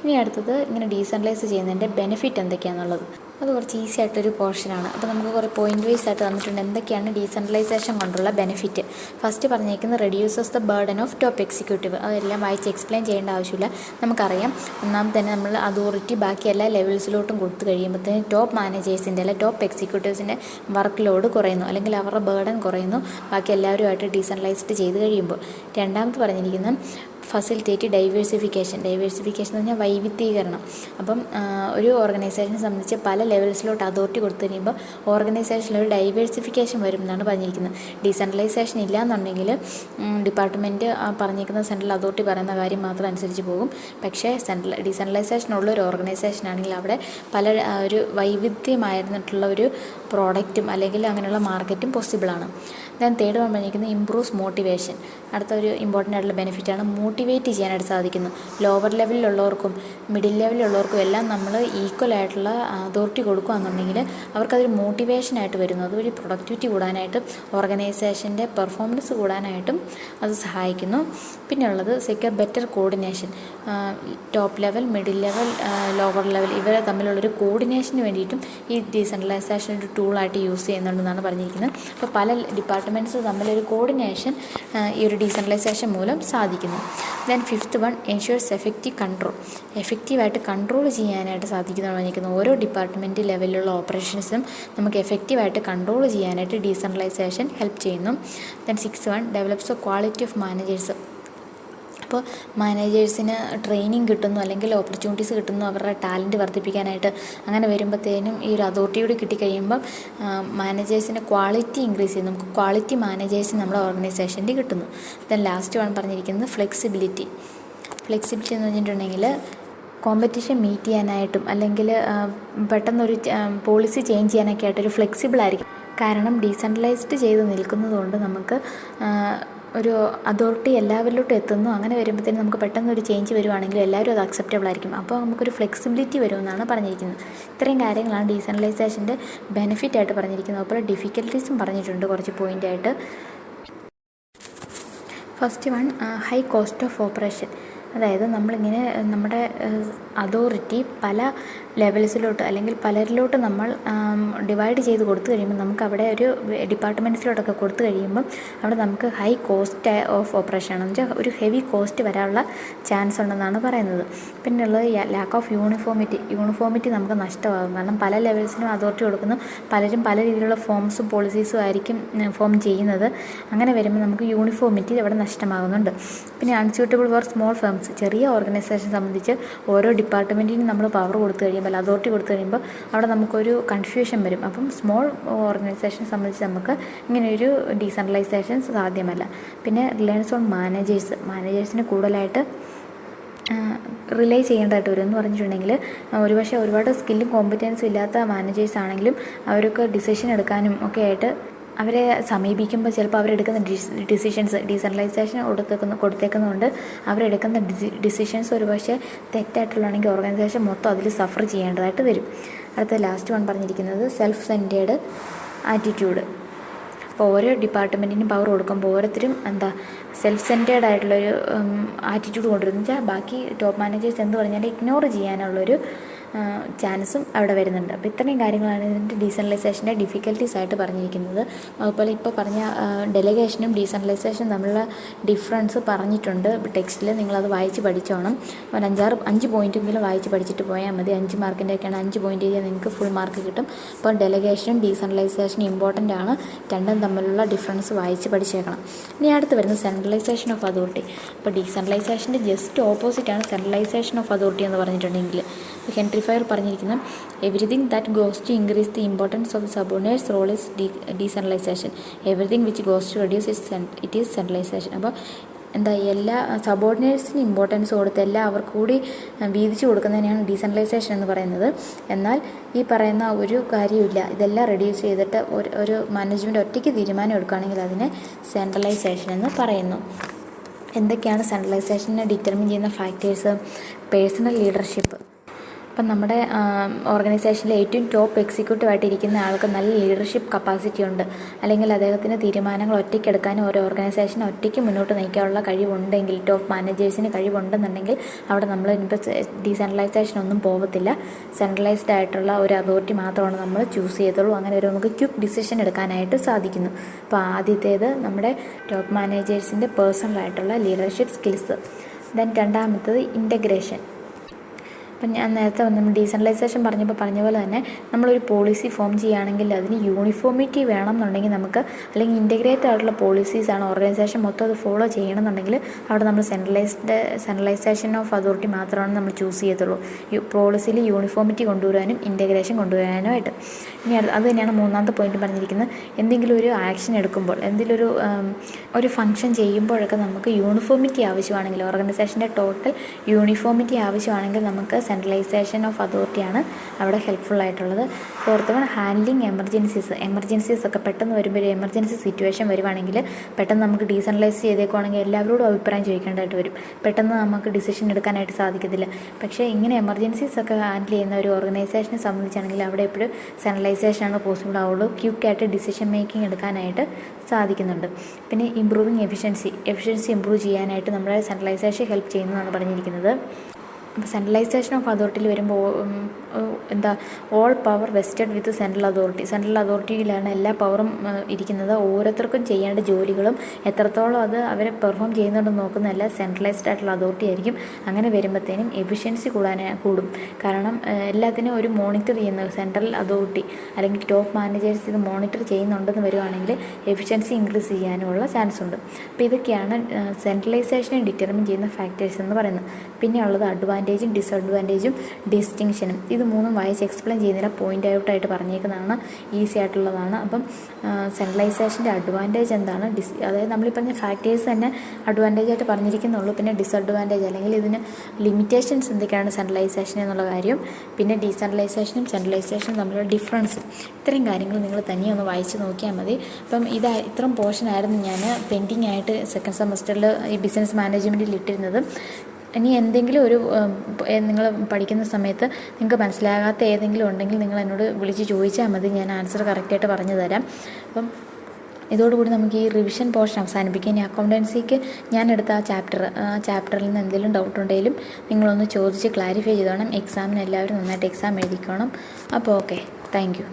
ഇനി അടുത്തത് ഇങ്ങനെ ഡീസെൻട്രലൈസ് ചെയ്യുന്നതിൻ്റെ ബെനിഫിറ്റ് എന്തൊക്കെയാണെന്നുള്ളത്, അത് കുറച്ച് ഈസി ആയിട്ടൊരു പോർഷനാണ്. അപ്പോൾ നമുക്ക് കുറേ പോയിൻ്റ് വൈസ് ആയിട്ട് തന്നിട്ടുണ്ട് എന്തൊക്കെയാണ് ഡീസെൻട്രലൈസേഷൻ കൊണ്ടുള്ള ബെനിഫിറ്റ്. ഫസ്റ്റ് പറഞ്ഞേക്കുന്നത് reduces the burden of top executive. അതെല്ലാം വായിച്ച് എക്സ്പ്ലെയിൻ ചെയ്യേണ്ട ആവശ്യമില്ല, നമുക്കറിയാം. ഒന്നാമത് തന്നെ നമ്മൾ അതോറിറ്റി ബാക്കി എല്ലാ ലെവൽസിലോട്ടും കൊടുത്തു കഴിയുമ്പോഴത്തേന് ടോപ്പ് മാനേജേഴ്സിൻ്റെ അല്ലെങ്കിൽ ടോപ്പ് എക്സിക്യൂട്ടീവ്സിൻ്റെ വർക്ക് ലോഡ് കുറയുന്നു, അല്ലെങ്കിൽ അവരുടെ ബർഡൻ കുറയുന്നു ബാക്കി എല്ലാവരുമായിട്ട് ഡീസെൻട്രലൈസ്ഡ് ചെയ്ത് കഴിയുമ്പോൾ. രണ്ടാമത് പറഞ്ഞിരിക്കുന്നത് ഫസിലിറ്റേറ്റ് ഡൈവേഴ്സിഫിക്കേഷൻ എന്ന് പറഞ്ഞാൽ വൈവിധ്യീകരണം. അപ്പം ഒരു ഓർഗനൈസേഷനെ സംബന്ധിച്ച് പല ലെവൽസിലോട്ട് അതോറിറ്റി കൊടുത്തു കഴിയുമ്പോൾ ഓർഗനൈസേഷനിൽ ഒരു ഡൈവേഴ്സിഫിക്കേഷൻ വരും എന്നാണ് പറഞ്ഞിരിക്കുന്നത്. ഡീസെൻട്രലൈസേഷൻ ഇല്ല എന്നുണ്ടെങ്കിൽ ഡിപ്പാർട്ട്മെൻറ്റ് പറഞ്ഞിരിക്കുന്ന സെൻട്രൽ അതോറിറ്റി പറയുന്ന കാര്യം മാത്രം അനുസരിച്ച് പോകും. പക്ഷേ ഡീസെൻട്രലൈസേഷൻ ഉള്ള ഒരു ഓർഗനൈസേഷൻ ആണെങ്കിൽ അവിടെ പല ഒരു വൈവിധ്യമായിരുന്നിട്ടുള്ള ഒരു പ്രോഡക്റ്റും അല്ലെങ്കിൽ അങ്ങനെയുള്ള മാർക്കറ്റും പോസിബിളാണ്. ദെൻ തേർഡ് വൺ പറഞ്ഞിരിക്കുന്നത് ഇംപ്രൂവ്സ് മോട്ടിവേഷൻ. അടുത്ത ഒരു ഇമ്പോർട്ടൻ്റ് ആയിട്ടുള്ള ബെനിഫിറ്റാണ് മോട്ടിവേറ്റ് ചെയ്യാനായിട്ട് സാധിക്കുന്നു. ലോവർ ലെവലിലുള്ളവർക്കും മിഡിൽ ലെവലിലുള്ളവർക്കും എല്ലാം നമ്മൾ ഈക്വൽ ആയിട്ടുള്ള അതോറിറ്റി കൊടുക്കുകയെന്നുണ്ടെങ്കിൽ അവർക്കതൊരു മോട്ടിവേഷനായിട്ട് വരുന്നു. അതുവഴി പ്രൊഡക്ടിവിറ്റി കൂടാനായിട്ടും ഓർഗനൈസേഷൻ്റെ പെർഫോമൻസ് കൂടാനായിട്ടും അത് സഹായിക്കുന്നു. പിന്നെയുള്ളത് secure better coordination. Top level, middle level, lower level ഇവരെ തമ്മിലുള്ളൊരു കോർഡിനേഷന് വേണ്ടിയിട്ടും ഈ ഡീസെൻട്രലൈസേഷൻ ഒരു ടൂളായിട്ട് യൂസ് ചെയ്യുന്നുണ്ടെന്നാണ് പറഞ്ഞിരിക്കുന്നത്. അപ്പോൾ പല ഡിപ്പാർട്ട്മെൻറ്റ്സ് തമ്മിലൊരു കോർഡിനേഷൻ ഈ ഒരു ഡീസെൻട്രലൈസേഷൻ മൂലം സാധിക്കുന്നു. Then fifth one ensures effective control. എഫക്റ്റീവായിട്ട് കൺട്രോൾ ചെയ്യാനായിട്ട് സാധിക്കുന്നതാണ് പറഞ്ഞിരിക്കുന്നത്. ഓരോ ഡിപ്പാർട്ട്മെൻറ്റ് ലെവലിലുള്ള ഓപ്പറേഷൻസും നമുക്ക് എഫക്റ്റീവായിട്ട് കൺട്രോൾ ചെയ്യാനായിട്ട് ഡീസെൻട്രലൈസേഷൻ ഹെൽപ്പ് ചെയ്യുന്നു. Then six one develops quality of managers. അപ്പോൾ മാനേജേഴ്സിന് ട്രെയിനിങ് കിട്ടുന്നു അല്ലെങ്കിൽ ഓപ്പർച്യൂണിറ്റീസ് കിട്ടുന്നു അവരുടെ ടാലൻറ്റ് വർദ്ധിപ്പിക്കാനായിട്ട്. അങ്ങനെ വരുമ്പോഴത്തേനും ഈ ഒരു അതോറിറ്റിയോട് കിട്ടിക്കഴിയുമ്പം മാനേജേഴ്സിൻ്റെ ക്വാളിറ്റി ഇൻക്രീസ് ചെയ്യും. നമുക്ക് ക്വാളിറ്റി മാനേജേഴ്സ് നമ്മുടെ ഓർഗനൈസേഷനിൽ കിട്ടുന്നു. ദെൻ ലാസ്റ്റ് വൺ പറഞ്ഞിരിക്കുന്നത് ഫ്ലെക്സിബിലിറ്റി എന്ന് പറഞ്ഞിട്ടുണ്ടെങ്കിൽ കോമ്പറ്റീഷൻ മീറ്റ് ചെയ്യാനായിട്ടും അല്ലെങ്കിൽ പെട്ടെന്നൊരു പോളിസി ചേഞ്ച് ചെയ്യാനൊക്കെ ആയിട്ടൊരു ഫ്ലെക്സിബിൾ ആയിരിക്കും. കാരണം ഡീസെൻട്രലൈസ്ഡ് ചെയ്ത് നിൽക്കുന്നതുകൊണ്ട് നമുക്ക് ഒരു അതോറിറ്റി എല്ലാവരിലോട്ടും എത്തുന്നു. അങ്ങനെ വരുമ്പോഴത്തേനും നമുക്ക് പെട്ടെന്നൊരു ചേഞ്ച് വരുവാണെങ്കിൽ എല്ലാവരും അത് അക്സെപ്റ്റബിൾ ആയിരിക്കും. അപ്പോൾ നമുക്കൊരു ഫ്ലെക്സിബിലിറ്റി വരുമെന്നാണ് പറഞ്ഞിരിക്കുന്നത്. ഇത്രയും കാര്യങ്ങളാണ് ഡീസെൻട്രലൈസേഷൻ്റെ ബെനിഫിറ്റായിട്ട് പറഞ്ഞിരിക്കുന്നത്. അപ്പോൾ ഡിഫിക്കൽട്ടീസും പറഞ്ഞിട്ടുണ്ട് കുറച്ച് പോയിൻ്റായിട്ട്. First one high cost of operation. അതായത് നമ്മളിങ്ങനെ നമ്മുടെ അതോറിറ്റി പല ലെവൽസിലോട്ട് അല്ലെങ്കിൽ പലരിലോട്ട് നമ്മൾ ഡിവൈഡ് ചെയ്ത് കൊടുത്തു കഴിയുമ്പോൾ നമുക്ക് അവിടെ ഒരു ഡിപ്പാർട്ട്മെൻറ്റ്സിലോട്ടൊക്കെ കൊടുത്തു കഴിയുമ്പം അവിടെ നമുക്ക് ഹൈ കോസ്റ്റ് ഓഫ് ഓപ്പറേഷൻ ആണെന്ന് വെച്ചാൽ ഒരു ഹെവി കോസ്റ്റ് വരാനുള്ള ചാൻസ് ഉണ്ടെന്നാണ് പറയുന്നത്. പിന്നെയുള്ളത് ലാക്ക് ഓഫ് യൂണിഫോമിറ്റി നമുക്ക് നഷ്ടമാകും. കാരണം പല ലെവൽസിനും അതോറിറ്റി കൊടുക്കുന്നു, പലരും പല രീതിയിലുള്ള ഫോംസും പോളിസീസും ആയിരിക്കും ഫോം ചെയ്യുന്നത്. അങ്ങനെ വരുമ്പോൾ നമുക്ക് യൂണിഫോമിറ്റി അവിടെ നഷ്ടമാകുന്നുണ്ട്. പിന്നെ അൺസ്യൂട്ടബിൾ ഫോർ സ്മോൾ ഫേംസ്. ചെറിയ ഓർഗനൈസേഷൻ സംബന്ധിച്ച് ഓരോ ഡിപ്പാർട്ട്മെൻറ്റിനും നമ്മൾ പവർ കൊടുത്തു കഴിയുമ്പോൾ അതോറിറ്റി കൊടുത്തു കഴിയുമ്പോൾ അവിടെ നമുക്കൊരു കൺഫ്യൂഷൻ വരും. അപ്പം സ്മോൾ ഓർഗനൈസേഷനെ സംബന്ധിച്ച് നമുക്ക് ഇങ്ങനെയൊരു ഡീസെൻട്രലൈസേഷൻ സാധ്യമല്ല. പിന്നെ റിലയൻസ് ഓൺ മാനേജേഴ്സിന് കൂടുതലായിട്ട് റിലേ ചെയ്യേണ്ടതായിട്ട് വരും എന്ന് പറഞ്ഞിട്ടുണ്ടെങ്കിൽ ഒരുപക്ഷെ ഒരുപാട് സ്കില്ലും കോമ്പറ്റൻസും ഇല്ലാത്ത മാനേജേഴ്സ് ആണെങ്കിലും അവർക്ക് ഡിസിഷൻ എടുക്കാനും ഒക്കെ ആയിട്ട് അവരെ സമീപിക്കുമ്പോൾ ചിലപ്പോൾ അവരെടുക്കുന്ന ഡിസിഷൻസ് ഡീസെൻട്രലൈസേഷൻ കൊടുത്തേക്കുന്നതുകൊണ്ട് അവരെടുക്കുന്ന ഡിസിഷൻസ് ഒരുപക്ഷെ തെറ്റായിട്ടുള്ളതാണെങ്കിൽ ഓർഗനൈസേഷൻ മൊത്തം അതിൽ സഫർ ചെയ്യേണ്ടതായിട്ട് വരും. അടുത്ത ലാസ്റ്റ് വൺ പറഞ്ഞിരിക്കുന്നത് സെൽഫ് സെൻറ്റേർഡ് ആറ്റിറ്റ്യൂഡ്. അപ്പോൾ ഓരോ ഡിപ്പാർട്ട്മെൻറ്റിനും പവർ കൊടുക്കുമ്പോൾ ഓരോരുത്തരും സെൽഫ് സെൻറ്റേർഡ് ആയിട്ടുള്ളൊരു ആറ്റിറ്റ്യൂഡ് കൊണ്ടുവരുന്നു വെച്ചാൽ ബാക്കി ടോപ്പ് മാനേജേഴ്സ് എന്ത് പറഞ്ഞാലും ഇഗ്നോർ ചെയ്യാനുള്ളൊരു ചാൻസും അവിടെ വരുന്നുണ്ട്. അപ്പോൾ ഇത്രയും കാര്യങ്ങളാണ് ഇതിൻ്റെ ഡീസെൻട്രലൈസേഷൻ്റെ ഡിഫിക്കൽട്ടീസ് ആയിട്ട് പറഞ്ഞിരിക്കുന്നത്. അതുപോലെ ഇപ്പോൾ പറഞ്ഞ ഡെലിഗേഷനും ഡീസെൻട്രലൈസേഷനും തമ്മിലുള്ള ഡിഫറൻസ് പറഞ്ഞിട്ടുണ്ട് ടെക്സ്റ്റിൽ. നിങ്ങളത് വായിച്ച് പഠിച്ചോണം. ഒരു 5 പോയിൻറ്റെങ്കിലും വായിച്ച് പഠിച്ചിട്ട് പോയാൽ മതി. 5 മാർക്കിൻ്റെയൊക്കെയാണ് 5 പോയിൻ്റ് ചെയ്താൽ നിങ്ങൾക്ക് ഫുൾ മാർക്ക് കിട്ടും. അപ്പോൾ ഡെലിഗേഷനും ഡീസെൻട്രലൈസേഷനും ഇമ്പോർട്ടൻ്റ് ആണ്. രണ്ടും തമ്മിലുള്ള ഡിഫറൻസ് വായിച്ച് പഠിച്ചേക്കണം. ഇനി അടുത്ത് വരുന്നത് സെൻട്രലൈസേഷൻ ഓഫ് അതോറിറ്റി. അപ്പോൾ ഡീസെൻട്രലൈസേഷൻ്റെ ജസ്റ്റ് ഓപ്പോസിറ്റാണ് സെൻട്രലൈസേഷൻ ഓഫ് അതോറിറ്റി എന്ന് പറഞ്ഞിട്ടുണ്ടെങ്കിൽ. ഹെൻറി ഫയർ പറഞ്ഞിരിക്കുന്നത് everything that goes to increase the importance of subordinates role is decentralisation. Everything which goes to reduce it is centralisation. അപ്പോൾ എല്ലാ സബോർഡിനേറ്റ്സിന് ഇമ്പോർട്ടൻസ് കൊടുത്ത് അവർക്ക് കൂടി വീതിച്ചു കൊടുക്കുന്നതിനെയാണ് ഡീസെൻട്രലൈസേഷൻ എന്ന് പറയുന്നത്. എന്നാൽ ഈ പറയുന്ന ഒരു കാര്യമില്ല. ഇതെല്ലാം റെഡ്യൂസ് ചെയ്തിട്ട് ഒരു മാനേജ്മെൻറ്റ് ഒറ്റയ്ക്ക് തീരുമാനം എടുക്കുകയാണെങ്കിൽ അതിനെ സെൻട്രലൈസേഷൻ എന്ന് പറയുന്നു. എന്തൊക്കെയാണ് സെൻട്രലൈസേഷനെ ഡിറ്റർമിൻ ചെയ്യുന്ന ഫാക്ടേഴ്സ്? Personal leadership. അപ്പം നമ്മുടെ ഓർഗനൈസേഷനിലെ ഏറ്റവും ടോപ്പ് എക്സിക്യൂട്ടീവായിട്ട് ഇരിക്കുന്ന ആൾക്ക് നല്ല ലീഡർഷിപ്പ് കപ്പാസിറ്റി ഉണ്ട്, അല്ലെങ്കിൽ അദ്ദേഹത്തിന് തീരുമാനങ്ങൾ ഒറ്റയ്ക്കെടുക്കാനും ഓരോ ഓർഗനൈസേഷനെ ഒറ്റയ്ക്ക് മുന്നോട്ട് നയിക്കാനുള്ള കഴിവുണ്ടെങ്കിൽ, ടോപ്പ് മാനേജേഴ്സിന് കഴിവുണ്ടെന്നുണ്ടെങ്കിൽ അവിടെ നമ്മൾ ഇപ്പോൾ ഡീസെൻട്രലൈസേഷൻ ഒന്നും പോകത്തില്ല. സെൻട്രലൈസ്ഡ് ആയിട്ടുള്ള ഒരു അതോറിറ്റി മാത്രമാണ് നമ്മൾ ചൂസ് ചെയ്തുള്ളൂ. അങ്ങനെ ഒരു നമുക്ക് ക്വിക്ക് ഡിസിഷൻ എടുക്കാനായിട്ട് സാധിക്കുന്നു. അപ്പോൾ ആദ്യത്തേത് നമ്മുടെ ടോപ്പ് മാനേജേഴ്സിൻ്റെ പേഴ്സണലായിട്ടുള്ള ലീഡർഷിപ്പ് സ്കിൽസ്. ദെൻ രണ്ടാമത്തത് ഇൻ്റഗ്രേഷൻ. അപ്പം ഞാൻ നേരത്തെ നമ്മൾ ഡീസെൻട്രലൈസേഷൻ പറഞ്ഞ പോലെ തന്നെ നമ്മളൊരു പോളിസി ഫോം ചെയ്യുകയാണെങ്കിൽ അതിന് യൂണിഫോമിറ്റി വേണം എന്നുണ്ടെങ്കിൽ നമുക്ക്, അല്ലെങ്കിൽ ഇൻറ്റഗ്രേറ്റഡ് ആയിട്ടുള്ള പോളിസീസാണ് ഓർഗനൈസേഷൻ മൊത്തം അത് ഫോളോ ചെയ്യണമെന്നുണ്ടെങ്കിൽ അവിടെ നമ്മൾ സെൻട്രലൈസേഷൻ ഓഫ് അതോറിറ്റി മാത്രമാണ് നമ്മൾ ചൂസ് ചെയ്യത്തുള്ളൂ. പോളിസിയിൽ യൂണിഫോമിറ്റി കൊണ്ടുവരാനും ഇൻറ്റഗ്രേഷൻ കൊണ്ടുവരാനുമായിട്ട്. ഇനി അത് തന്നെയാണ് മൂന്നാമത്തെ പോയിന്റ് പറഞ്ഞിരിക്കുന്നത്. എന്തെങ്കിലും ഒരു ആക്ഷൻ എടുക്കുമ്പോൾ, എന്തെങ്കിലും ഒരു ഫംഗ്ഷൻ ചെയ്യുമ്പോഴൊക്കെ നമുക്ക് യൂണിഫോമിറ്റി ആവശ്യമാണെങ്കിൽ, ഓർഗനൈസേഷൻ്റെ ടോട്ടൽ യൂണിഫോമിറ്റി ആവശ്യമാണെങ്കിൽ നമുക്ക് സെൻട്രലൈസേഷൻ ഓഫ് അതോറിറ്റിയാണ് അവിടെ ഹെൽപ്ഫുൾ ആയിട്ടുള്ളത്. ഫോർത്ത് വൺ, ഹാൻഡ്ലിങ് എമർജൻസീസ് ഒക്കെ പെട്ടെന്ന് വരുമ്പോൾ, ഒരു എമർജൻസി സിറ്റുവേഷൻ വരുവാണെങ്കിൽ പെട്ടെന്ന് നമുക്ക് ഡീസെൻട്രലൈസ് ചെയ്തേക്കുവാണെങ്കിൽ എല്ലാവരോടും അഭിപ്രായം ചോദിക്കേണ്ടതായിട്ട് വരും. പെട്ടെന്ന് നമുക്ക് ഡിസിഷൻ എടുക്കാനായിട്ട് സാധിക്കത്തില്ല. പക്ഷേ ഇങ്ങനെ എമർജൻസീസ് ഒക്കെ ഹാൻഡിൽ ചെയ്യുന്ന ഒരു ഓർഗനൈസേഷനെ സംബന്ധിച്ചാണെങ്കിൽ അവിടെ എപ്പോഴും സെൻട്രലൈസേഷനാണ് പോസിബിൾ ആവുള്ളൂ. ക്വിക്കായിട്ട് ഡിസിഷൻ മേക്കിംഗ് എടുക്കാനായിട്ട് സാധിക്കുന്നുണ്ട്. പിന്നെ ഇംപ്രൂവിങ് എഫിഷ്യൻസി ഇമ്പ്രൂവ് ചെയ്യാനായിട്ട് നമ്മുടെ സെൻട്രലൈസേഷൻ ഹെൽപ്പ് ചെയ്യുന്നതാണ് പറഞ്ഞിരിക്കുന്നത്. അപ്പോൾ സെൻട്രലൈസേഷൻ ഓഫ് അതോറിറ്റിയിൽ വരുമ്പോൾ all power vested with central അതോറിറ്റിയിലാണ് എല്ലാ പവറും ഇരിക്കുന്നത്. ഓരോരുത്തർക്കും ചെയ്യേണ്ട ജോലികളും എത്രത്തോളം അത് അവരെ പെർഫോം ചെയ്യുന്നുണ്ടെന്ന് നോക്കുന്നതല്ല സെൻട്രലൈസ്ഡ് ആയിട്ടുള്ള അതോറിറ്റി ആയിരിക്കും. അങ്ങനെ വരുമ്പോഴത്തേനും എഫിഷ്യൻസി കൂടും. കാരണം എല്ലാത്തിനും ഒരു മോണിറ്റർ ചെയ്യുന്ന സെൻട്രൽ അതോറിറ്റി അല്ലെങ്കിൽ ടോപ്പ് മാനേജേഴ്സ് ഇത് മോണിറ്റർ ചെയ്യുന്നുണ്ടെന്ന് വരുവാണെങ്കിൽ എഫിഷ്യൻസി ഇൻക്രീസ് ചെയ്യാനുള്ള ചാൻസ് ഉണ്ട്. അപ്പോൾ ഇതൊക്കെയാണ് സെൻട്രലൈസേഷനെ ഡിറ്റർമിൻ ചെയ്യുന്ന ഫാക്ടേഴ്സ് എന്ന് പറയുന്നത്. പിന്നെ ഉള്ളത് അഡ്വാൻറ്റേജും ഡിസഡ്വാൻറ്റേജും ഡിസ്റ്റിങ്ഷനും. ഇത് മൂന്നും വായിച്ച് എക്സ്പ്ലെയിൻ ചെയ്യുന്നില്ല, പോയിൻ്റ് ഔട്ടായിട്ട് പറഞ്ഞേക്കുന്നതാണ്, ഈസി ആയിട്ടുള്ളതാണ്. അപ്പം സെൻട്രലൈസേഷൻ്റെ അഡ്വാൻറ്റേജ് എന്താണ്, അതായത് നമ്മളീ പറഞ്ഞ ഫാക്ടേഴ്സ് തന്നെ അഡ്വാൻറ്റേജ് ആയിട്ട് പറഞ്ഞിരിക്കുന്നുള്ളൂ. പിന്നെ ഡിസഡ്വാൻറ്റേജ് അല്ലെങ്കിൽ ഇതിന് ലിമിറ്റേഷൻസ് എന്തൊക്കെയാണ് സെൻട്രലൈസേഷൻ എന്നുള്ള കാര്യം, പിന്നെ ഡീസെൻട്രലൈസേഷനും സെൻട്രലൈസേഷനും തമ്മിലുള്ള ഡിഫറൻസ്, ഇത്രയും കാര്യങ്ങൾ നിങ്ങൾ തനിയെ ഒന്ന് വായിച്ച് നോക്കിയാൽ മതി. അപ്പം ഇത്രയും പോർഷനായിരുന്നു ഞാൻ പെൻഡിങ് ആയിട്ട് സെക്കൻഡ് സെമസ്റ്ററിൽ ഈ ബിസിനസ് മാനേജ്മെൻറ്റിൽ ഇട്ടിരുന്നത്. ഇനി എന്തെങ്കിലും നിങ്ങൾ പഠിക്കുന്ന സമയത്ത് നിങ്ങൾക്ക് മനസ്സിലാകാത്ത ഏതെങ്കിലും ഉണ്ടെങ്കിൽ നിങ്ങൾ എന്നോട് വിളിച്ച് ചോദിച്ചാൽ മതി, ഞാൻ ആൻസർ കറക്റ്റായിട്ട് പറഞ്ഞു തരാം. അപ്പം ഇതോടുകൂടി നമുക്ക് ഈ റിവിഷൻ പോർഷൻ അവസാനിപ്പിക്കാം. ഇനി അക്കൗണ്ടൻസിക്ക് ഞാൻ എടുത്ത ആ ചാപ്റ്ററിൽ നിന്ന് എന്തെങ്കിലും ഡൗട്ട് ഉണ്ടെങ്കിലും നിങ്ങളൊന്ന് ചോദിച്ച് ക്ലാരിഫൈ ചെയ്തോണം. എക്സാമിന് എല്ലാവരും നന്നായിട്ട് എക്സാം എഴുതിക്കോണം. അപ്പോൾ ഓക്കെ, താങ്ക് യു.